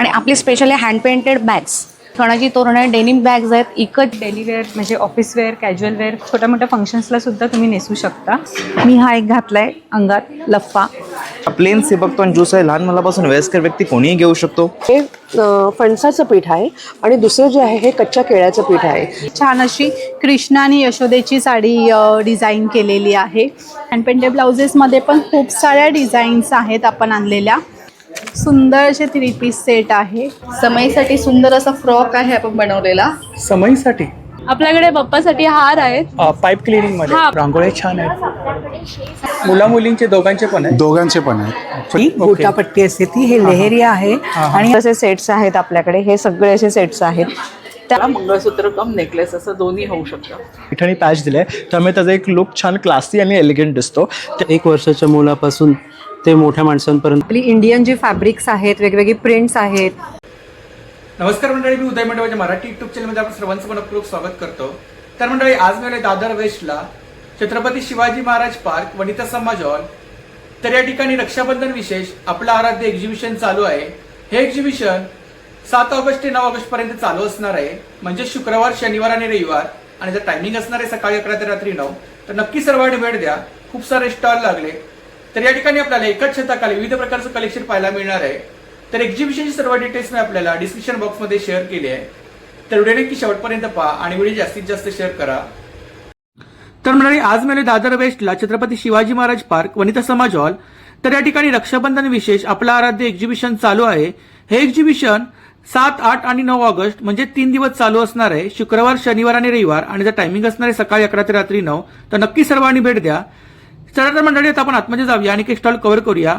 आणि आपली specially hand painted bags, खणाची तोरणं, डेनिम बॅग्स आहेत. इकत डेली वेअर म्हणजे ऑफिस वेअर, कॅज्युअल वेअर, छोट्या मोठ्या फंक्शन्सला सुद्धा तुम्ही नेसू शकता. मी हा एक घातलाय अंगात लफ्फा. प्लेन सिबकतोन ज्यूस आहे, लहान मुलापासून वयस्कर व्यक्ती कोणीही घेऊ शकतो. हे फणसाचं पीठ आहे आणि दुसरं जे आहे हे कच्च्या केळ्याचं पीठ आहे. छान अशी कृष्णा आणि यशोदेची साडी डिझाईन केलेली आहे. हँड पेंटेड ब्लाउजेसमध्ये पण खूप साऱ्या डिझाईन्स आहेत आपण आणलेल्या. सुंदर असे 3 पीस सेट आहे. समईसाठी सुंदर असा फ्रॉक आहे आपण बनवलेला. समईसाठी आपल्याकडे बाप्पासाठी हार आहेत. पाईप क्लिनिंग मध्ये रांगोळी छान आहेत. मुला मुलींचे दोघांचे पण आहेत. दोघांचे पण आहेत. ओके. गोटापट्टी असते ती, हे लेहेरी आहे आणि असे सेट्स आहेत आपल्याकडे. हे सगळे असे सेट्स आहेत. त्याला मंगळसूत्र कम नेकलेस असं दोन्ही होऊ शकतं. पिठाणी पॅच दिलाय त्यामुळे त्याचा एक लुक छान क्लासी आणि एलिगंट दिसतो. 1 वर्षाच्या मुलापासून ते मोठ्या माणसांपर्यंत आपली इंडियन जी फॅब्रिक्स आहेत, वेगवेगळी प्रिंट्स आहेत. नमस्कार मंडळी, मी उदय मंडळाच्या मराठी युट्यूब चॅनलमध्ये आपण सर्वांचं मनपूर्वक स्वागत करतो. तर मंडळी, आज मी आले दादर वेस्टला छत्रपती शिवाजी महाराज पार्क, वनिता समाज हॉल. तर या ठिकाणी रक्षाबंधन विशेष आपलं आराध्य एक्झिबिशन चालू आहे. हे एक्झिबिशन 7 ऑगस्ट ते 9 ऑगस्ट पर्यंत चालू असणार आहे. म्हणजे शुक्रवार, शनिवार आणि रविवार. आणि जर टायमिंग असणार आहे सकाळी 11 ते रात्री 9. तर नक्की सर्वांनी भेट द्या. खूप सारे स्टॉल लागले. तर या ठिकाणी आपल्याला एकाच छताखाली विविध प्रकारचं कलेक्शन पाहायला मिळणार आहे. तर एक्झिबिशनची सर्व डिटेल्स मी आपल्याला डिस्क्रिप्शन बॉक्समध्ये शेअर केली आहे. तर व्हिडिओ नक्की शेवटपर्यंत पहा आणि व्हिडिओ जास्तीत जास्त शेअर करा. तर मंडळी, आज मी दादर वेस्टला छत्रपती शिवाजी महाराज पार्क, वनिता समाज हॉल. तर या ठिकाणी रक्षाबंधन विशेष आपलं आराध्य एक्झिबिशन चालू आहे. हे एक्झिबिशन 7, 8 आणि 9 ऑगस्ट म्हणजे 3 दिवस चालू असणार आहे. शुक्रवार, शनिवार आणि रविवार. आणि जर टायमिंग असणार आहे सकाळी 11 ते रात्री 9. तर नक्की सर्वांनी भेट द्या. चला तर मंडळी, आता आपण आतमध्ये जाऊया आणि काही स्टॉल कव्हर करूया.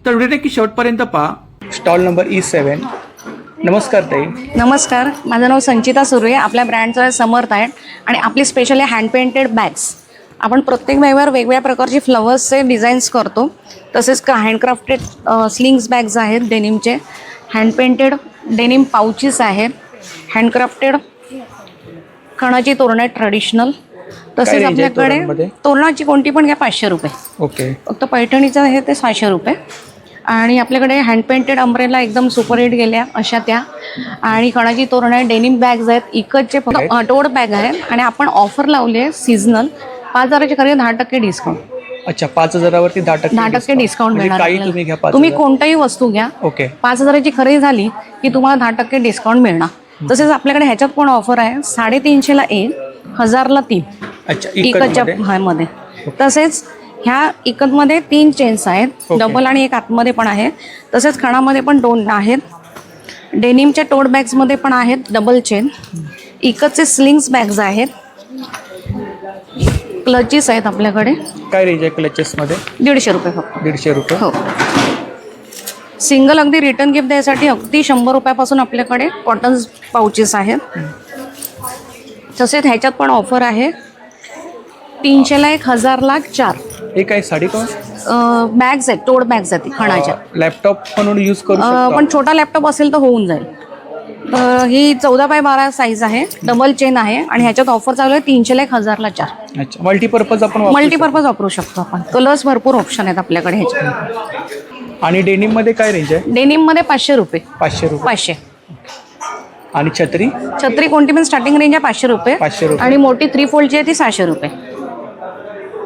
तर व्हिडिओ नक्की शेवटपर्यंत पहा. Stall number E7. नमस्कार ताई. नमस्कार, माझं नाव संचिता सुर्वे. आपल्या ब्रँडचं समर्थ आहे आणि आपली स्पेशली हँड पेंटेड बॅग्स. आपण प्रत्येक बॅगवर वेगवेगळ्या प्रकारचे फ्लवर्सचे डिझाईन्स करतो. तसेच हँडक्राफ्टेड स्लिंग्स बॅग्स आहेत डेनिमचे. हँड पेंटेड डेनिम पाउचेस आहेत. हँडक्राफ्टेड खणाची तोरणं आहेत ट्रेडिशनल. तसेच range आहे आपल्याकडे तोरणामध्ये? तोरणाची कोणती पण घ्या 500 रुपये. ओके. फक्त पैठणीचं आहे ते 600 रुपये. आणि आपल्याकडे हँड पेंटेड अम्ब्रेला एकदम सुपर हिट गेल्या अशा त्या. आणि खणाची तोरणं आहे, डेनिम बॅग्स आहेत. इकतचे टोड बॅग आहे. आणि आपण ऑफर लावली आहे सीझनल. 5,000ची खरेदी 10% डिस्काउंट. अच्छा, 5,000 वरती 10% डिस्काउंट मिळणार काही तुम्ही आपल्याला. घ्या. तुम्ही कोणताही वस्तू घ्या. ओके. 5,000ची खरेदी झाली की तुम्हाला 10% डिस्काउंट मिळणार. तसेच आपल्याकडे ह्याच्यात पण ऑफर आहे. 350ला 1, 1000ला 3. अच्छा, इकतच्या मध्ये. तसेच ह्या इकतमध्ये 3 चेन्स आहेत. डबल आणि एक आतमध्ये पण आहे. तसेच खणामध्ये पण 2 आहेत. डेनिमच्या टोट बॅग्समध्ये पण आहेत डबल चेन. इकतचे स्लिंग्स बॅग्स आहेत. क्लचेस आहेत आपल्याकडे. काय रेंज आहे क्लचेस मध्ये? 150 रुपये फक्त. 150 रुपये. हो. सिंगल अगदी रिटर्न गिफ्ट द्यायसाठी अगदी 100 रुपयापासून आपल्याकडे कॉटन पाउचेस आहेत. तसेच ह्याच्यात पण ऑफर आहे. 300ला 1, 1000ला 4. हे काय साडी का? बॅग्स आहेत, टोड बॅग्स आहेत खणाच्या. लॅपटॉप म्हणून यूज करू शकतो. पण छोटा लॅपटॉप असेल तर होऊन जाईल. ही 14x12 साईज आहे. डबल चेन आहे. आणि ह्याच्यात ऑफर चालू आहे 300ला 1, 1000ला 4. अच्छा, मल्टीपर्पज आपण मल्टीपर्पज वापरू शकतो आपण. कलर्स भरपूर ऑप्शन आहेत आपल्याकडे ह्याच्यात. आणि डेनिम मध्ये काय रेंज आहे? डेनिम मध्ये 500 रुपये. 500 रुपये. 500. आणि छत्री? छत्री कोणती पण स्टार्टिंग रेंज आहे 500 रुपये. 500 रुपये. आणि मोठी 3 फोल्डची आहे ती 600 रुपये.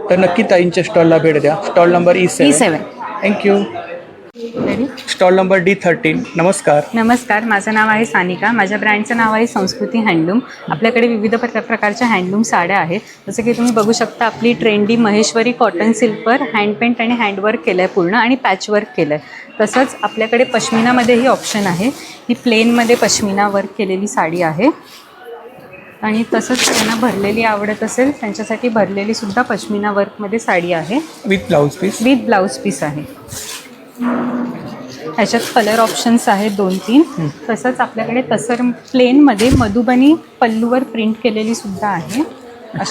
तर नक्की ताईंच्या स्टॉलला भेट द्या. Stall number E7. Thank you. Stall number D13. नमस्कार. नमस्कार, माझं नाव आहे सानिका. माझ्या ब्रँडचं नाव आहे संस्कृती हँडलूम. आपल्याकडे विविध प्रकारच्या हँडलूम साड्या आहेत. जसं की तुम्ही बघू शकता, आपली ट्रेंडी महेश्वरी कॉटन सिल्कवर हँड पेंट आणि हँडवर्क केलं आहे पूर्ण, आणि पॅचवर्क केलं आहे. तसंच आपल्याकडे पश्मिनामध्येही ऑप्शन आहे. ही प्लेनमध्ये पश्मिना वर्क केलेली साडी आहे. आणि तसंच त्यांना भरलेली आवडत असेल त्यांच्यासाठी भरलेली सुद्धा पश्मिना वर्कमध्ये साडी आहे. With blouse piece. With blouse piece आहे. ह्याच्यात कलर ऑप्शन्स आहेत 2-3. तसंच आपल्याकडे तसर प्लेनमध्ये मधुबनी पल्लूवर प्रिंट केलेली सुद्धा आहे.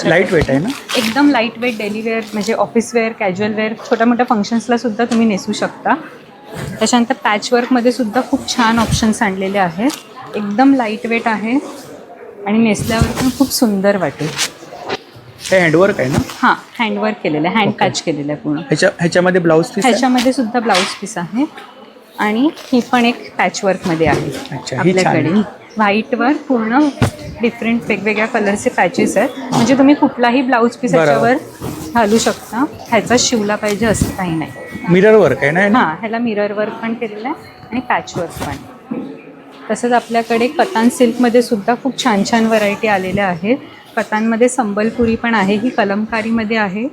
लाईट वेट आहे ना? एकदम लाईट वेट डेली वेअर म्हणजे ऑफिस वेअर, कॅज्युअल वेअर, छोट्या मोठ्या फंक्शन्सला सुद्धा तुम्ही नेसू शकता. त्याच्यानंतर पॅचवर्कमध्ये सुद्धा खूप छान ऑप्शन्स आणलेले आहेत. एकदम लाईट वेट आहे आणि नेसल्यावर पण खूप सुंदर वाटेल. हे हँडवर्क आहे ना? हां, हँडवर्क केलेलं आहे, हँड पॅच केलेलं आहे पूर्ण. ह्याच्यामध्ये ब्लाउज पीस? ह्याच्यामध्ये सुद्धा ब्लाऊज पीस आहे. आणि ही पण एक पॅचवर्कमध्ये आहे अच्छा, ही छान आहे. आपल्याकडे. व्हाईटवर पूर्ण डिफरंट वेगवेगळ्या कलरचे पॅचेस आहेत. म्हणजे तुम्ही कुठलाही ब्लाऊज पीस बरोबर. याच्यावर घालू शकता. ह्याचा शिवला पाहिजे असं काही नाही. मिरर वर्क आहे ना? हां, ह्याला मिरर वर्क पण केलेलं आहे आणि पॅचवर्क पण. तसंच आपल्याकडे कतान सिल्कमध्ये सुद्धा खूप छान छान व्हरायटी आलेल्या आहेत. कतानमध्ये संबलपुरी पण आहे, ही कलमकारीमध्ये आहे.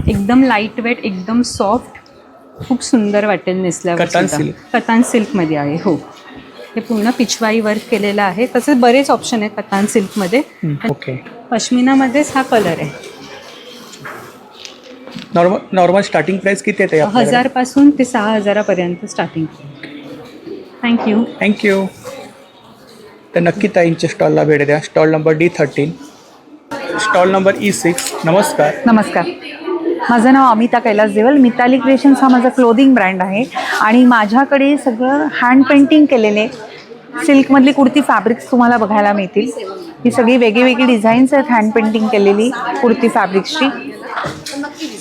एकदम लाईट वेट, एकदम सॉफ्ट, खूप सुंदर वाटेल नेसल्यावर. कतान सुद्धा. सिल्क. कतान सिल्कमध्ये आहे. हो, हे पूर्ण पिचवाई वर्क केलेलं आहे. तसेच बरेच ऑप्शन आहेत कतान सिल्कमध्ये. ओके. पश्मिनामध्येच हा कलर आहे. नॉर्मल स्टार्टिंग प्राइस किती आहे? 1000 पासून ते 6000 पर्यंत स्टार्टिंग. थँक्यू. थँक्यू. तर नक्की ताईंच्या स्टॉलला भेट द्या. Stall number D13, stall number E6. नमस्कार. नमस्कार, माझं नाव अमिता कैलास देवल. मिताली क्रिएशन्स हा माझा क्लोदिंग ब्रँड आहे आणि माझ्याकडे सगळं हँड पेंटिंग केलेले सिल्कमधली कुर्ती फॅब्रिक्स तुम्हाला बघायला मिळतील. ही सगळी वेगळी डिझाईन्स आहेत हँड पेंटिंग केलेली कुर्ती फॅब्रिक्सची.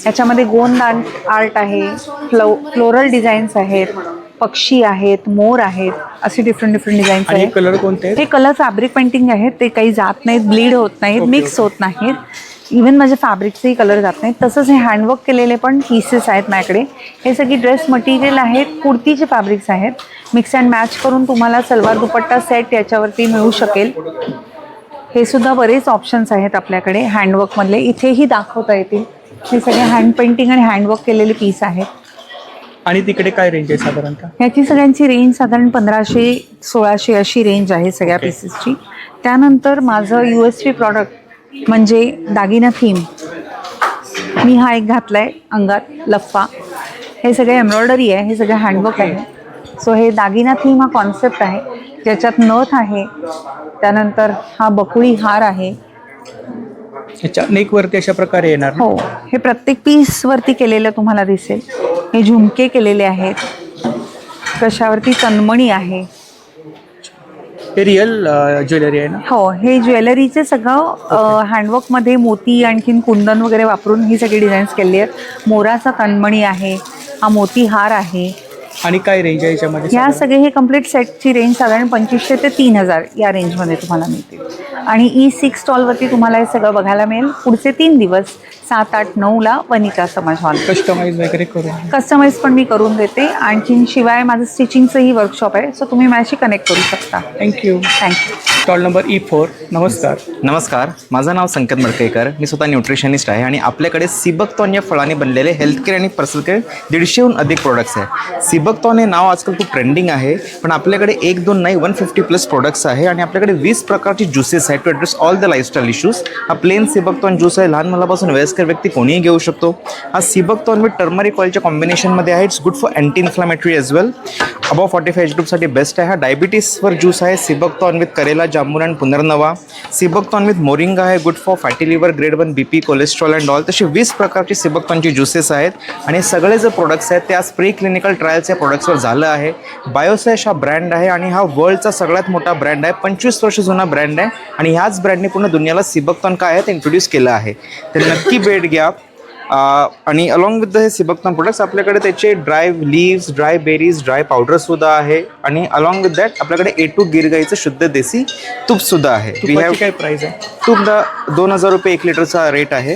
याच्यामध्ये गोंद आर्ट आहे, फ्लोरल डिझाईन्स आहेत, पक्षी आहेत, मोर आहेत, असे डिफरंट डिझाईन्स आणि आहेत. कलर कोणते आहेत? हे कलर फॅब्रिक पेंटिंग आहेत, ते काही जात नाहीत, ब्लीड होत नाहीत, मिक्स होत नाहीत. इवन माझ्या फॅब्रिकचेही कलर जात नाहीत. तसंच हे हँडवर्क केलेले पण पीसेस आहेत माझ्याकडे. हे सगळी ड्रेस मटेरियल आहेत, कुर्तीचे फॅब्रिक्स आहेत. मिक्स अँड मॅच करून तुम्हाला सलवार दुपट्टा सेट याच्यावरती मिळू शकेल. हे सुद्धा बरेच ऑप्शन्स आहेत आपल्याकडे हँडवर्कमधले, इथेही दाखवता येतील. हे सगळे हँड पेंटिंग आणि हँडवर्क केलेले पीस आहेत. आणि तिकडे काय रेंज आहे साधारणतः? ह्याची सगळ्यांची रेंज साधारण 1500-1600 अशी रेंज आहे सगळ्या पीसेसची. त्यानंतर माझं USP प्रॉडक्ट म्हणजे दागिना थीम. मी हा एक घातलाय अंगात लफ्फा. हे सगळे एम्ब्रॉयडरी आहे, हे सगळं हँडवर्क आहे. सो हे दागिना थीम हा कॉन्सेप्ट आहे, ज्याच्यात नथ आहे. त्यानंतर हा बकुळी हार आहे. अच्छा, नेकवरती अशा प्रकारे येणार ना? हो, हे प्रत्येक पीसवरती केलेलं तुम्हाला दिसेल. हे झुमके केलेले आहेत, कशावरती तन्मणी आहे. हे रिअल ज्वेलरी आहे ना? हो, हे ज्वेलरीचे सगळं हँडवर्कमध्ये मोती आणखीन कुंदन वगैरे वापरून ही सगळी डिझाईन्स केलेली आहेत. मोराचा तन्मणी आहे, हा मोती हार आहे. आणि काय रेंज आहे याच्यामध्ये? या सगळे हे कम्प्लीट सेटची रेंज साधारण 2500 ते 3000 या रेंजमध्ये तुम्हाला मिळतील. आणि E6 स्टॉलवरती तुम्हाला हे सगळं बघायला मिळेल पुढचे 3 दिवस 7, 8, 9ला वनिता समाज हॉल. कस्टमाइज वगैरे करून? कस्टमाइज पण मी करून देते. आणखीन शिवाय माझं स्टिचिंगचंही वर्कशॉप आहे, सो तुम्ही माझ्याशी कनेक्ट करू शकता. थँक्यू. Stall number E4. नमस्कार. नमस्कार, माझं नाव संकेत मडकेकर. मी स्वतः न्यूट्रिशनिस्ट आहे आणि आपल्याकडे सिबकतॉन या फळाने बनलेले हेल्थकेअर आणि पर्सनल केअर 150हून अधिक प्रोडक्ट्स आहे. सिबकतॉन हे नाव आजकाल खूप ट्रेंडिंग आहे, पण आपल्याकडे 1-2 नाही 150+ प्रोडक्ट्स आहे आणि आपल्याकडे 20 प्रकारची ज्युसेस आहेत to address all the lifestyle issues. हा प्लेन सिबकतॉन ज्यूस आहे, लहान मुलापासून वयस्कर व्यक्ती कोणीही घेऊ शकतो. हा सिबकतॉन विथ टर्मरिक ऑइलच्या कॉम्बिनेशनमध्ये आहे. It's good for anti inflammatory as well. Above 45 age ग्रुपसाठी बेस्ट आहे. हा डायबिटीसवर ज्यूस आहे. Seabuckthorn with karela, jamun and punarnava. Seabuckthorn with moringa आहे, good for fatty liver, grade 1 BP, cholesterol and all. तसे 20 प्रकारचे सिबकतॉनचे ज्युसेस आहेत आणि सगळे जे प्रोडक्ट्स आहेत ते आज प्री क्लिनिकल ट्रायल्स या प्रोडक्ट्सवर झालं आहे. बायोसॅश हा ब्रँड आहे आणि हा वर्ल्डचा सगळ्यात मोठा ब्रँड आहे. 25 वर्ष जुना ब्रँड आहे आणि ह्याच ब्रँडने पूर्ण दुनियाला सिबकतॉन काय आहे ते इंट्रोड्यूस केलं आहे. तर नक्की भेट घ्या. आणि अलॉंग विथ द हे सिबकतॉन प्रोडक्ट्स आपल्याकडे त्याचे ड्राय लीव्स, ड्राय बेरीज, ड्राय पावडरसुद्धा आहे आणि अलॉंग विथ दॅट आपल्याकडे A2 गिरगाईचं शुद्ध देसी तूपसुद्धा आहे. काय प्राइस आहे? तूप 2000 रुपये 1 लिटरचा रेट आहे.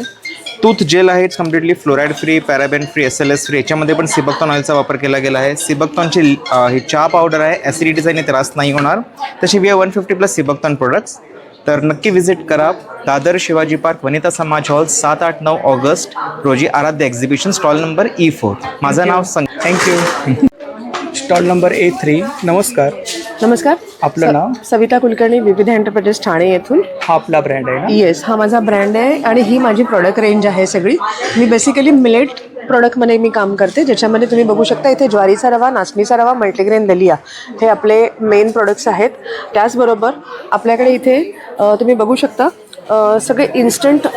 टूथ जेल आहे, it's completely fluoride free, paraben free, SLS free. याच्यामध्ये पण सिबकतॉन ऑइलचा वापर केला गेला आहे. सिबकतॉनची ही चहा पावडर आहे, ॲसिडिटीचा आणि त्रास नाही होणार. तसे वी 150+ सिबकतॉन प्रोडक्ट्स. तर नक्की विजिट करा. दादर शिवाजी पार्क, वनिता समाज हॉल, 7, 8, 9 ऑगस्ट रोजी आराध्य एक्झिबिशन, स्टॉल नंबर E4. माझं नाव थँक्यू. Stall number A3. नमस्कार. नमस्कार, आपलं नाव? सविता कुलकर्णी, विविध एंटरप्राइजेस ठाणे येथून. हा आपला ब्रँड आहे ना? येस, हा माझा ब्रँड आहे आणि ही माझी प्रोडक्ट रेंज आहे सगळी. मी बेसिकली मिलेट प्रोडक्टमध्ये मी काम करते, ज्याच्यामध्ये तुम्ही बघू शकता इथे ज्वारीचा रवा, नाचणीचा रवा, मल्टीग्रेन दलिया हे आपले मेन प्रोडक्ट्स आहेत. त्याचबरोबर आपल्याकडे इथे तुम्ही बघू शकता सगळे इन्स्टंट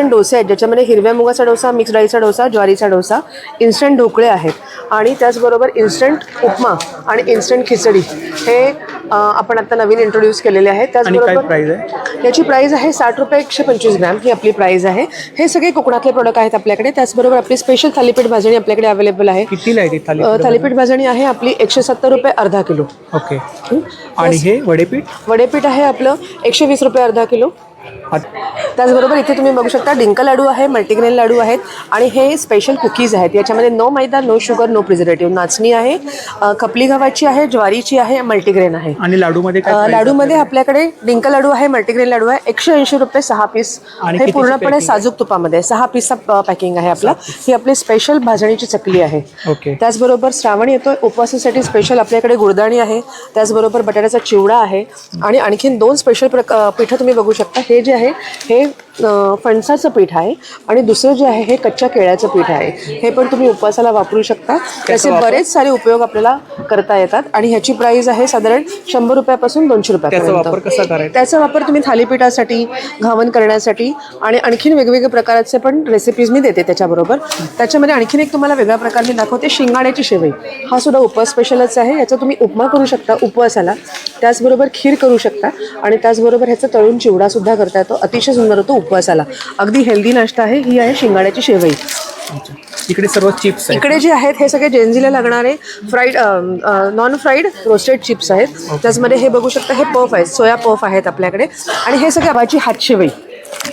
डोसे आहेत, ज्याच्यामध्ये हिरव्या मुगाचा डोसा, मिक्स डाळीचा डोसा, ज्वारीचा डोसा, इन्स्टंट ढोकळे आहेत आणि त्याचबरोबर इन्स्टंट उपमा आणि इन्स्टंट खिचडी हे आपण आता नवीन इंट्रोड्यूस केलेले आहेत. आणि काय त्याचबरोबर प्राइस आहे? याची प्राइस आहे 60 रुपये 125 ग्रॅम ही आपली प्राइस आहे. हे सगळे कोकणातले प्रोडक्ट आहेत आपल्याकडे. त्याचबरोबर आपली स्पेशल थालीपीठ भाजणी आपल्याकडे अवेलेबल आहे. कितीला आहे ती थालीपीठ भाजणी आहे आपली 170 रुपये अर्धा किलो. ओके. आणि हे वडेपीठ? वडेपीठ आहे आपलं 120 रुपये अर्धा किलो. त्याचबरोबर इथे तुम्ही बघू शकता डिंक लाडू आहे, मल्टीग्रेन लाडू आहेत आणि हे स्पेशल कुकीज आहेत. याच्यामध्ये नो मैदा, नो शुगर, नो प्रिझर्वेटिव्ह. नाचणी आहे, खपली गव्हाची आहे, ज्वारीची आहे, मल्टीग्रेन आहे. आणि लाडूमध्ये काय price आहे? लाडूमध्ये आपल्याकडे डिंक लाडू आहे, मल्टीग्रेन लाडू आहे 180 रुपये 6 पीस. आणि हे कितीची पूर्णपणे packing? साजूक तुपामध्ये 6 पीसचा पॅकिंग आहे आपला. ही आपली स्पेशल भाजणीची चकली आहे. ओके. त्याचबरोबर श्रावण येतोय, उपवासासाठी स्पेशल आपल्याकडे गुळदाणी आहे. त्याचबरोबर बटाट्याचा चिवडा आहे आणि आणखीन 2 स्पेशल पिठं तुम्ही बघू शकता. हे जे आहे हे फणसाचं पीठ आहे आणि दुसरं जे आहे हे कच्च्या केळ्याचं पीठ आहे. हे पण तुम्ही उपवासाला वापरू शकता. त्याचे बरेच सारे उपयोग आपल्याला करता येतात आणि ह्याची प्राइस आहे साधारण 100 रुपयापासून 200 त्याचा वापर रुपयापर्यंत. कसा करायचा? त्याचा वापर तुम्ही थालीपीठासाठी, घावन करण्यासाठी आणि आणखीन वेगवेगळे प्रकारचे पण रेसिपीज मी देते त्याच्याबरोबर. त्याच्यामध्ये आणखीन एक तुम्हाला वेगळा प्रकार मी दाखवते, शिंगाड्याची शेवई. हा सुद्धा उपवास स्पेशलच आहे. याचा तुम्ही उपमा करू शकता उपवासाला, त्याचबरोबर खीर करू शकता आणि त्याचबरोबर ह्याचा तळून चिवडा सुद्धा करता येतो. अतिशय सुंदर होतो उपवासाला. अगदी हेल्दी नाश्ता आहे. ही आहे शिंगाड्याची शेवई. इकडे सर्व चिप्स आहेत. इकडे जे आहेत हे सगळे जेन्झीला लागणारे fried non fried roasted chips आहेत. त्याचमध्ये हे बघू शकता हे पफ आहेत, सोया पफ आहेत आपल्याकडे. आणि हे सगळं गव्हाची हातशेवई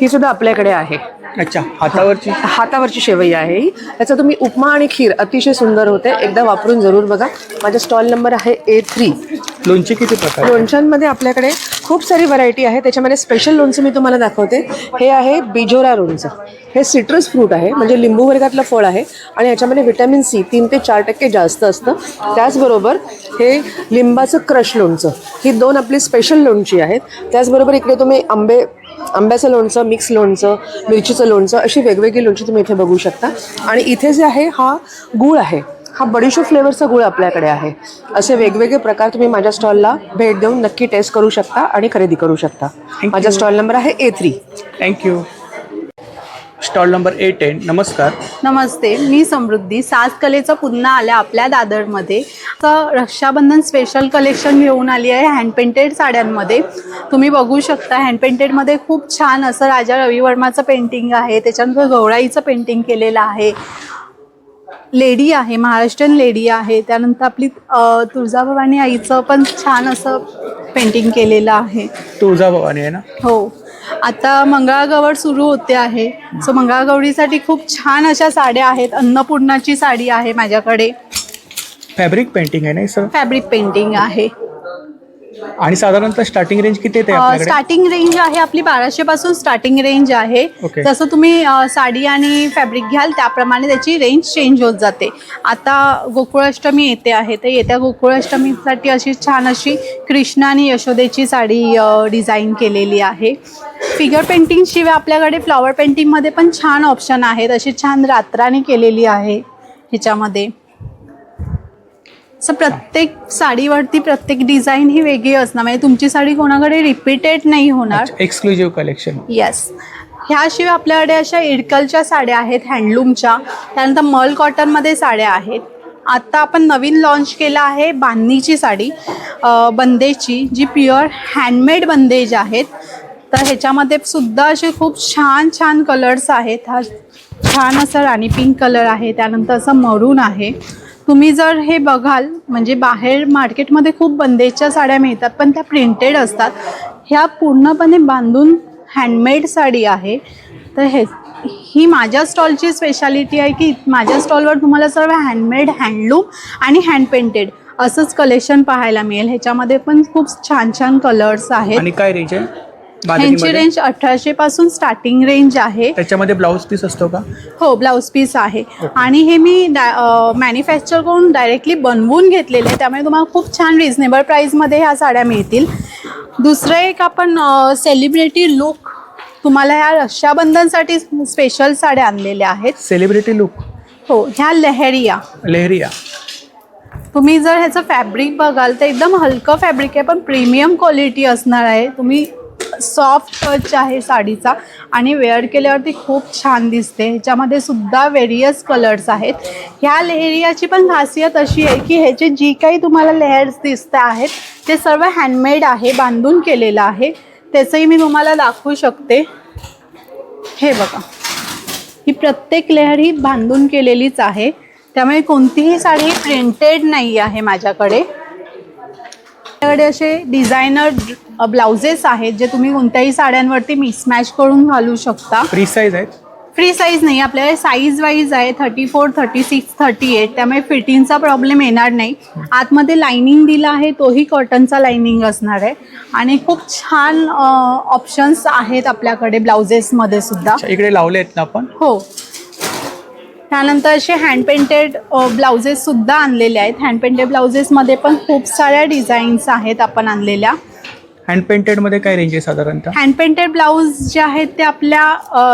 ही सुद्धा आपल्याकडे आहे. अच्छा, हातावरची शेवई आहे ही. त्याचा तुम्ही उपमा आणि खीर अतिशय सुंदर होते. एकदा वापरून जरूर बघा. माझा स्टॉल नंबर आहे A3. लोणचे किती प्रकार? लोणच्यांमध्ये आपल्याकडे खूप सारी व्हरायटी आहे. त्याच्यामध्ये स्पेशल लोणचं मी तुम्हाला दाखवते. हे आहे बिजोरा लोणचं. हे सिट्रस फ्रूट आहे, म्हणजे लिंबू वर्गातलं फळ आहे आणि याच्यामध्ये व्हिटॅमिन C 3 ते 4% जास्त असतं. त्याचबरोबर हे लिंबाचं क्रश लोणचं, ही 2 आपली स्पेशल लोणची आहेत. त्याचबरोबर इकडे तुम्ही आंब्याचं लोणचं, मिक्स लोणचं, मिरचीचं लोणचं, अशी वेगवेगळी लोणची तुम्ही इथे बघू शकता. आणि इथे जे आहे हा गूळ आहे, हा बडीशोप फ्लेवरचा गूळ आपल्याकडे आहे. असे वेगवेगळे प्रकार तुम्ही माझ्या स्टॉलला भेट देऊन नक्की टेस्ट करू शकता आणि खरेदी करू शकता. माझा स्टॉल नंबर आहे A3. Thank you. Stall number A10. नमस्कार. नमस्ते, मी समृद्धी. साज कलेचं पुन्हा आल्या आपल्या दादरमध्ये. तर रक्षाबंधन स्पेशल कलेक्शन घेऊन आली आहे हँड पेंटेड साड्यांमध्ये. तुम्ही बघू शकता हँड पेंटेडमध्ये खूप छान असं राजा रवी वर्माचं पेंटिंग आहे. त्याच्यानंतर गवळाईचं पेंटिंग केलेलं आहे. लेडी आहे, महाराष्ट्रीयन लेडी आहे. त्यानंतर आपली तुळजाभवानी आईचं पण छान असं पेंटिंग केलेलं आहे. तुळजाभवानी आहे ना? हो. आता मंगळागौर सुरू होते आहे. सो मंगळागौरीसाठी खूप छान अशा साड्या आहेत. अन्नपूर्णाची साडी आहे माझ्याकडे. फॅब्रिक पेंटिंग आहे ना सर? फॅब्रिक पेंटिंग आहे. आणि साधारणतः स्टार्टिंग रेंज किती येते आपल्याकडे? स्टार्टिंग रेंज आहे आपली 1200 पासून स्टार्टिंग रेंज आहे. जसं तुम्ही साडी आणि फॅब्रिक घ्याल त्याप्रमाणे त्याची रेंज चेंज होत जाते. आता गोकुळाष्टमी येते आहे, तर येत्या गोकुळाष्टमीसाठी अशी छान अशी कृष्ण आणि यशोदेची साडी डिझाईन केलेली आहे. फिगर पेंटिंग शिवाय आपल्याकडे फ्लॉवर पेंटिंगमध्ये पण छान ऑप्शन आहेत. अशी छान रात्राणी केलेली आहे ह्याच्यामध्ये. असं प्रत्येक साडीवरती प्रत्येक डिझाईन ही वेगळी असणार, म्हणजे तुमची साडी कोणाकडे रिपीटेड नाही होणार. Exclusive collection. येस. ह्याशिवाय आपल्याकडे अशा इडकलच्या साड्या आहेत हँडलूमच्या. त्यानंतर मल कॉटनमध्ये साड्या आहेत. आत्ता आपण नवीन लॉन्च केलं आहे बांधणीची साडी, बंदेची, जी प्युअर हँडमेड बंदेज आहेत. तर ह्याच्यामध्ये सुद्धा असे खूप छान छान कलर्स आहेत. हा छान असा राणी पिंक कलर आहे, त्यानंतर असं मरून आहे. तुम्ही जर हे बघाल म्हणजे बाहेर मार्केटमध्ये खूप बंदेजच्या साड्या मिळतात पण त्या प्रिंटेड असतात. ह्या पूर्णपणे बांधून हँडमेड साडी आहे. तर ही माझ्या स्टॉलची स्पेशालिटी आहे की माझ्या स्टॉलवर तुम्हाला सर्व हँडमेड, हँडलूम आणि हँड पेंटेड असंच कलेक्शन पाहायला मिळेल. ह्याच्यामध्ये पण खूप छान छान कलर्स आहेत. आणि काय रेंज आहे? ह्यांची रेंज 1800 पासून स्टार्टिंग रेंज आहे. त्याच्यामध्ये ब्लाऊज पीस असतो का? हो, ब्लाऊज पीस आहे. आणि हे मी मॅन्युफॅक्चर करून डायरेक्टली बनवून घेतलेले आहे, त्यामुळे तुम्हाला खूप छान रिझनेबल प्राईसमध्ये ह्या साड्या मिळतील. दुसरं एक आपण सेलिब्रिटी लुक तुम्हाला ह्या रक्षाबंधनसाठी स्पेशल साड्या आणलेल्या आहेत. Celebrity look? हो, ह्या लेहरिया. तुम्ही जर ह्याचं फॅब्रिक बघाल तर एकदम हलकं फॅब्रिक आहे पण प्रीमियम क्वालिटी असणार आहे. तुम्ही सॉफ्ट टच आहे साडीचा आणि वेअर केल्यावरती खूप छान दिसते. ह्याच्यामध्ये सुद्धा व्हेरियस कलर्स आहेत. ह्या लेहरियाची पण खासियत अशी आहे की ह्याचे जी काही तुम्हाला लेयर्स दिसत आहेत ते सर्व हँडमेड आहे, बांधून केलेलं आहे. त्याचंही मी तुम्हाला दाखवू शकते. हे बघा, ही प्रत्येक लेअर ही बांधून केलेलीच आहे, त्यामुळे कोणतीही साडी प्रिंटेड नाही आहे माझ्याकडे. माझ्याकडे असे डिझायनर ब्लाउजेस आहेत जे तुम्ही कोणत्याही साड्यांवरती मिसमॅच करून घालू शकता. फ्री साईज आहेत? फ्री साईज नाही, आपल्याकडे साईज वाईज आहे 34, 36, 38, त्यामुळे फिटिंगचा प्रॉब्लेम येणार नाही. आतमध्ये लाइनिंग दिला आहे, तोही कॉटनचा लाइनिंग असणार आहे आणि खूप छान ऑप्शन्स आहेत आपल्याकडे ब्लाउजेसमध्ये सुद्धा. इकडे लावले आहेत ना आपण? हो. त्यानंतर असे हँड पेंटेड ब्लाउजेससुद्धा आणलेले आहेत. हँड पेंटेड ब्लाउजेसमध्ये पण खूप साऱ्या डिझाईन्स आहेत आपण आणलेल्या. हँड पेंटेडमध्ये काय रेंज आहे साधारणतः? हँड पेंटेड ब्लाऊज जे आहेत ते आपल्या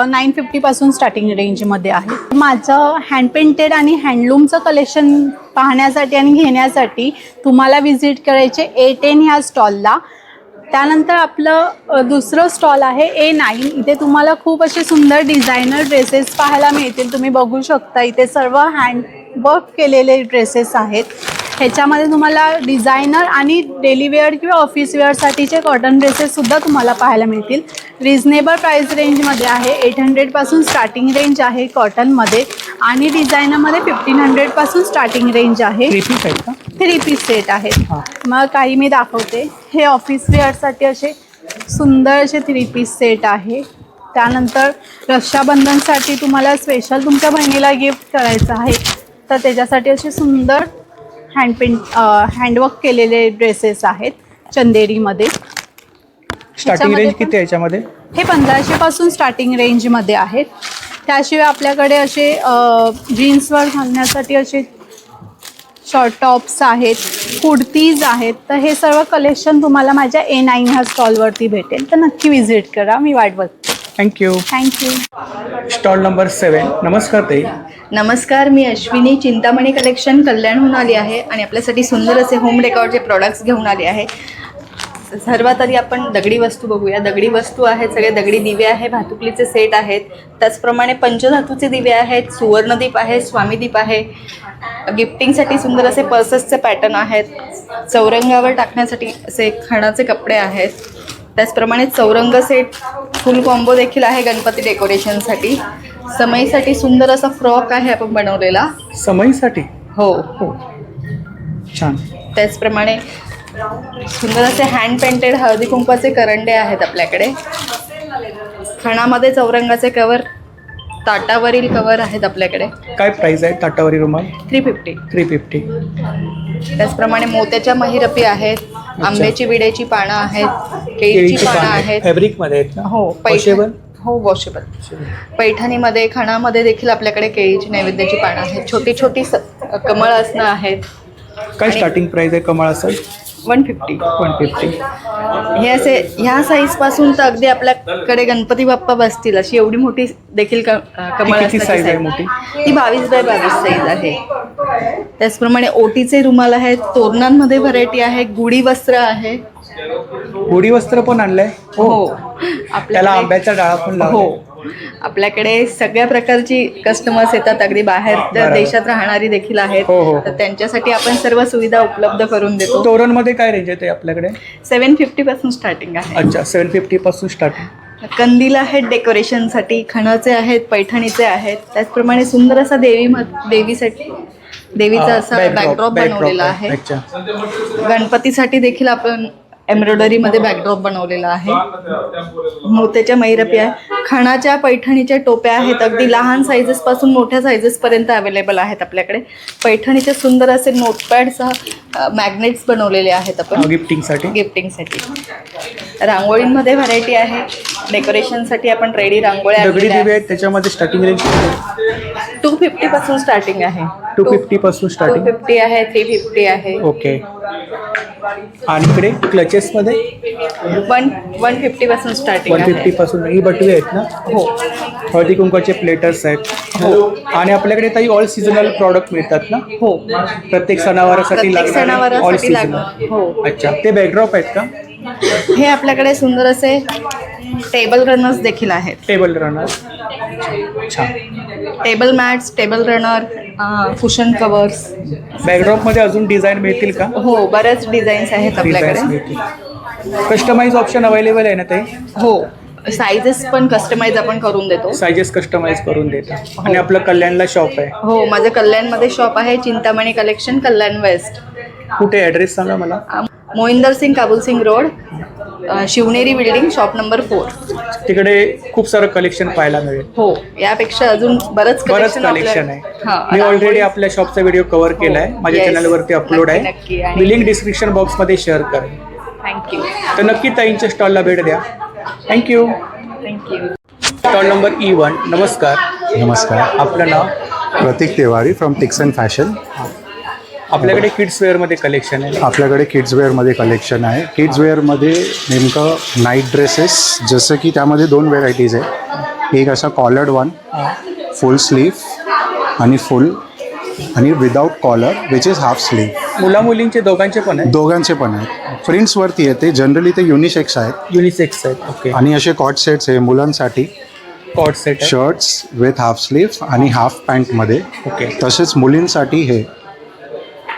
950पासून स्टार्टिंग रेंजमध्ये आहे. माझं हँड पेंटेड आणि हँडलूमचं कलेक्शन पाहण्यासाठी आणि घेण्यासाठी तुम्हाला व्हिजिट करायचे A10 ह्या स्टॉलला. त्यानंतर आपलं दुसरं स्टॉल आहे A9. इथे तुम्हाला खूप असे सुंदर डिझायनर ड्रेसेस पाहायला मिळतील. तुम्ही बघू शकता इथे सर्व हँडवर्क केलेले ड्रेसेस आहेत. ह्याच्यामध्ये तुम्हाला डिझायनर आणि डेली वेअर किंवा ऑफिस वेअरसाठीचे कॉटन ड्रेसेससुद्धा तुम्हाला पाहायला मिळतील. रिजनेबल प्राईस रेंजमध्ये आहे. 800पासून स्टार्टिंग रेंज आहे कॉटनमध्ये आणि डिझायनरमध्ये 1500पासून स्टार्टिंग रेंज आहे. 3 पीस आहेत का? 3 पीस सेट आहेत. मग काही मी दाखवते. हे ऑफिस वेअरसाठी असे सुंदर असे 3 पीस सेट आहे. त्यानंतर रक्षाबंधनसाठी तुम्हाला स्पेशल तुमच्या बहिणीला गिफ्ट करायचं आहे तर त्याच्यासाठी असे सुंदर हँडवर्क केलेले ड्रेसेस आहेत चंदेरीमध्ये. स्टार्टिंग रेंज किती आहे याच्यामध्ये? हे 1500पासून स्टार्टिंग रेंजमध्ये आहेत. त्याशिवाय आपल्याकडे असे जीन्सवर घालण्यासाठी असे शॉर्ट टॉप्स आहेत, कुर्तीज आहेत. तर हे सर्व कलेक्शन तुम्हाला माझ्या A9 ह्या स्टॉलवरती भेटेल, तर नक्की व्हिजिट करा. मी वाट बघते. थँक्यू. थँक्यू. Stall number 7. नमस्कार ताई. नमस्कार, मी अश्विनी चिंतामणी कलेक्शन कल्याणहून आली आहे आणि आपल्यासाठी सुंदर असे होम डेकॉरचे प्रॉडक्ट्स घेऊन आले आहे. सर्वात आधी आपण दगडी वस्तू बघूया. दगडी वस्तू आहेत, सगळे दगडी दिवे आहे, भातुकलीचे सेट आहेत. त्याचप्रमाणे पंचधातूचे दिवे आहेत, सुवर्णदीप आहे, स्वामीदीप आहे. गिफ्टिंगसाठी सुंदर असे पर्सेसचे पॅटर्न आहेत. चौरंगावर टाकण्यासाठी असे खणाचे कपडे आहेत. त्याचप्रमाणे चौरंग सेट फुल कॉम्बो देखील आहे गणपती डेकोरेशनसाठी. समईसाठी सुंदर असा फ्रॉक आहे आपण बनवलेला. समईसाठी? हो हो, छान. त्याचप्रमाणे सुंदर असे हँड पेंटेड हळदी कुंकवाचे करंडे आहेत आपल्याकडे. खणामध्ये चौरंगाचे कवर, ताटावरील कवर आहेत आपल्याकडे. काय प्राइस आहे ताटावरील रुमाल? 350. 350. त्याचप्रमाणे मोत्याच्या महिरपी आहेत, आंब्याची विड्याची पानं आहेत, केळीची पानं आहेत. फॅब्रिकमध्ये आहेत ना? हो, वॉशेबल? हो, वॉशेबल. पैठणीमध्ये, खणामध्ये देखील आपल्याकडे केळीची नैवेद्याची पानं आहेत. छोटी छोटी कमळ असणं आहेत. काय स्टार्टिंग प्राइस आहे कमळ असेल? 150. 150. हे असे ह्या साईजपासून तर अगदी आपल्याकडे गणपती बाप्पा बसतील अशी एवढी मोठी देखील कमळ किती साईज आहे मोठी? ती 22x22 साईज आहे. त्याचप्रमाणे ओटीचे रुमाल आहेत, तोरणांमध्ये व्हरायटी आहे, गुढी वस्त्र आहे. गुढी वस्त्र पण आणलंय? हो, त्याला आंब्याचा डाळा पण लावला. हो, आपल्याकडे सगळ्या प्रकारची कस्टमर्स येतात, अगदी बाहेरच्या देशात राहणारी देखील आहेत. हो, हो. तर त्यांच्यासाठी आपण सर्व सुविधा उपलब्ध करून देतो. तोरणमध्ये काय रेंज आहे आपल्याकडे? 750 पासून स्टार्टिंग आहे. अच्छा, 750 पासून स्टार्टिंग. कंदील आहेत डेकोरेशनसाठी, खणाचे आहेत, पैठणीचे आहेत. त्याचप्रमाणे सुंदर असा देवीसाठी देवीचा असा बॅकड्रॉप बनवलेला आहे. गणपतीसाठी देखील आपण एम्ब्रॉयडरीमध्ये बॅकड्रॉप बनवलेला आहे. मोत्याच्या मैरपी आहे, खणाच्या पैठणीच्या टोप्या आहेत. अगदी लहान साईजेसपासून मोठ्या साईजेसपर्यंत अवेलेबल आहेत आपल्याकडे. पैठणीचे सुंदर असे नोटपॅडसह मॅग्नेट्स बनवलेले आहेत आपण गिफ्टिंगसाठी. रांगोळींमध्ये व्हरायटी आहे. डेकोरेशनसाठी आपण रेडी रांगोळ्या दगडी दिवे आहेत, त्याच्यामध्ये स्टार्टिंग रेंज 250 पासून स्टार्टिंग आहे. 250 पासून स्टार्टिंग. 250 आहे, 350 आहे. ओके. आणि इकडे क्लचेस मध्ये 150 पासून स्टार्टिंग आहे. 150 पासून. ही बटवे आहेत ना? हो. हळदी कुंकवाचे प्लेटर्स आहेत. हो. आणि आपल्याकडे काही ऑल सीझनल प्रॉडक्ट मिळतात ना? हो, प्रत्येक सणावारासाठी प्रत्येक लागणारे ऑल सणावारासाठी सीझनल. लागणार. हो. अच्छा, ते बॅकड्रॉप आहेत का? हे आपल्याकडे सुंदर असे टेबल रनर्स देखील आहेत. Table runner. Table mats, table runner, cushion covers. बॅकड्रॉपमध्ये अजून डिझाईन मिळतील का? हो, बऱ्याच डिझाईन्स आहेत आपल्याकडे. कस्टमाइज ऑप्शन अवेलेबल आहे ना ते? हो, साईजेस पण कस्टमाइज आपण करून देतो. सायझेस कस्टमाइज करून देतात. आणि आपलं कल्याणला शॉप आहे. हो, माझं कल्याणमध्ये शॉप आहे, चिंतामणी कलेक्शन, कल्याण वेस्ट. कुठे ॲड्रेस सांगा मला. Mohinder Singh Kabul Singh road, Shivneri building, shop number 4. तिकडे खूप सारं कलेक्शन पाहायला मिळेल. हो, यापेक्षा अजून बरंच कलेक्शन आहे. मी ऑलरेडी आपल्या शॉपचा व्हिडिओ कव्हर केला आहे, माझ्या चॅनलवरती अपलोड आहे. मी लिंक डिस्क्रिप्शन बॉक्समध्ये शेअर करेन. थँक्यू. तर नक्की ताईंच्या स्टॉलला भेट द्या. थँक्यू. Stall number E1. नमस्कार. नमस्कार. आपलं नाव? Prateek Tiwari from ticks and fashion. आपल्याकडे किड्स वेअरमध्ये कलेक्शन आहे. आपल्याकडे किड्स वेअरमध्ये कलेक्शन आहे. किड्स वेअरमध्ये नेमकं नाईट ड्रेसेस, जसं की त्यामध्ये 2 व्हेरायटीज आहे. एक असा कॉलर्ड वन, फुल स्लीव आणि फुल, आणि without collar which is half sleeve. मुला मुलींचे दोघांचे पण आहे? दोघांचे पण आहेत. प्रिंट्सवरती येते. जनरली ते युनिसेक्स आहेत. युनिसेक्स आहेत. ओके. आणि असे कॉट सेट्स आहे मुलांसाठी. Cot set, shirts with half sleeves आणि हाफ पॅन्टमध्ये. ओके. तसेच मुलींसाठी हे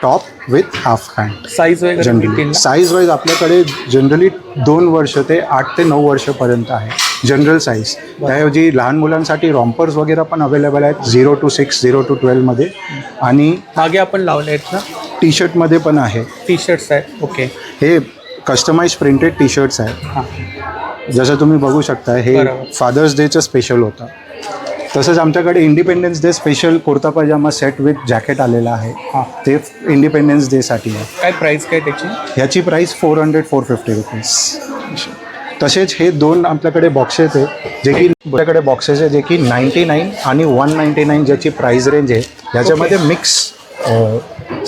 top with half pant. Size वगैरे जनरली साईज वाईज आपल्याकडे जनरली 2 वर्ष ते 8 ते 9 वर्षपर्यंत आहे जनरल साईज. त्याऐवजी लहान मुलांसाठी रॉम्पर्स वगैरे पण अवेलेबल आहेत 0 to 6, 0 to 12 मध्ये. आणि मागे आपण लावले आहेत ना? टी शर्टमध्ये पण आहे. टी शर्ट्स आहेत. ओके. हे कस्टमाइज प्रिंटेड टी शर्ट्स आहेत. जसं तुम्ही बघू शकता, हे फादर्स डेचं स्पेशल होतं. तसंच आमच्याकडे independence day special kurta pyjama set with jacket आलेला आहे. ते इंडिपेंडन्स डेसाठी आहे. काय प्राईस काय त्याची? ह्याची प्राईस 400-450 रुपीज. तसेच हे 2 आपल्याकडे बॉक्सेस आहेत, जे की आपल्याकडे बॉक्सेस आहे जे की 99 आणि 199 ज्याची प्राईस रेंज आहे. ह्याच्यामध्ये मिक्स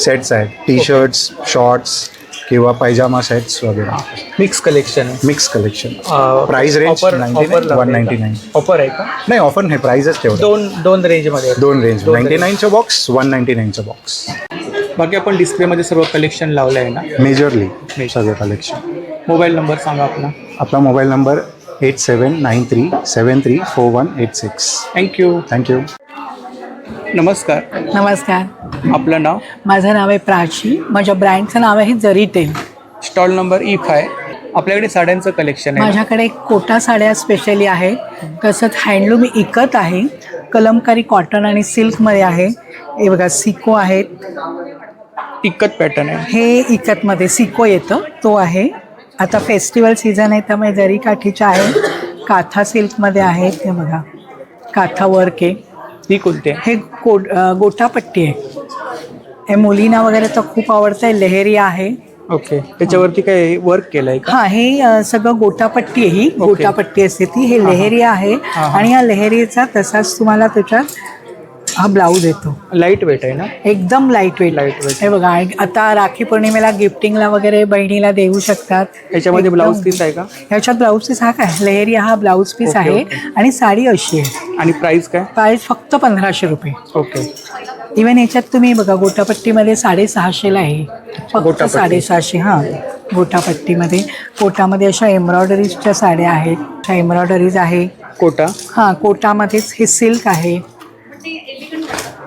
सेट्स आहेत. टी शर्ट्स, शॉर्ट्स किंवा पायजामा सेट्स वगैरे. मिक्स कलेक्शन आहे. Mix collection. Price range 199. Offer आहे का? नाही, ऑफर नाही, प्राइसच तेवढं. दोन रेंजमध्ये. 2 रेंज, 99चं बॉक्स, 199चं बॉक्स. बाकी आपण डिस्प्लेमध्ये सर्व कलेक्शन लावलं आहे ना? मेजरली सगळं कलेक्शन. मोबाईल नंबर सांगा आपला. आपला मोबाईल नंबर 8793734186. थँक्यू. नमस्कार. नमस्कार. आपलं नाव? माझं नाव आहे प्राची. माझ्या ब्रँडचं नाव आहे जरीटेल. Stall number E5. आपल्याकडे साड्यांचं कलेक्शन आहे. माझ्याकडे कोटा साड्या स्पेशली आहेत. तसंच हँडलूम इकत आहे. कलमकारी कॉटन आणि सिल्कमध्ये आहे. हे बघा, सिको आहेत. इकत पॅटर्न आहे. हे इकतमध्ये सिको येतं, तो आहे. आता फेस्टिवल सीझन आहे त्यामुळे जरी काठीच्या आहे. काथा सिल्कमध्ये आहेत. हे बघा, काथा वर्क आहे. ही कोणती आहे? हे गोटापट्टी आहे. हे मुलींना वगैरे तर खूप आवडतं आहे. लेहेरी आहे. ओके. त्याच्यावरती काय वर्क केलं आहे का? हां, हे सगळं गोटापट्टी आहे. ही गोटापट्टी असते ती. हे लेहेरी आहे. आणि या लेहेरीचा तसाच तुम्हाला त्याच्यात हा ब्लाऊज येतो. लाईट वेट आहे ना? एकदम लाईट वेट. हे बघा, आता राखी पौर्णिमेला गिफ्टिंगला वगैरे बहिणीला देऊ शकतात. याच्यामध्ये ब्लाऊज पीस आहे का? ह्याच्यात ब्लाऊज पीस हा काय, लेहेरी हा ब्लाऊज पीस आहे. आणि साडी अशी आहे. आणि प्राइस काय? प्राइस फक्त 1500 रुपये. ओके. इवन याच्यात तुम्ही बघा, गोटापट्टीमध्ये 650ला आहे. फक्त 750. हां, गोटापट्टीमध्ये. कोटामध्ये अशा एम्ब्रॉयडरीजच्या साड्या आहेत. अशा एम्ब्रॉयडरीज आहे. कोटा? हां, कोटामध्येच हे सिल्क आहे.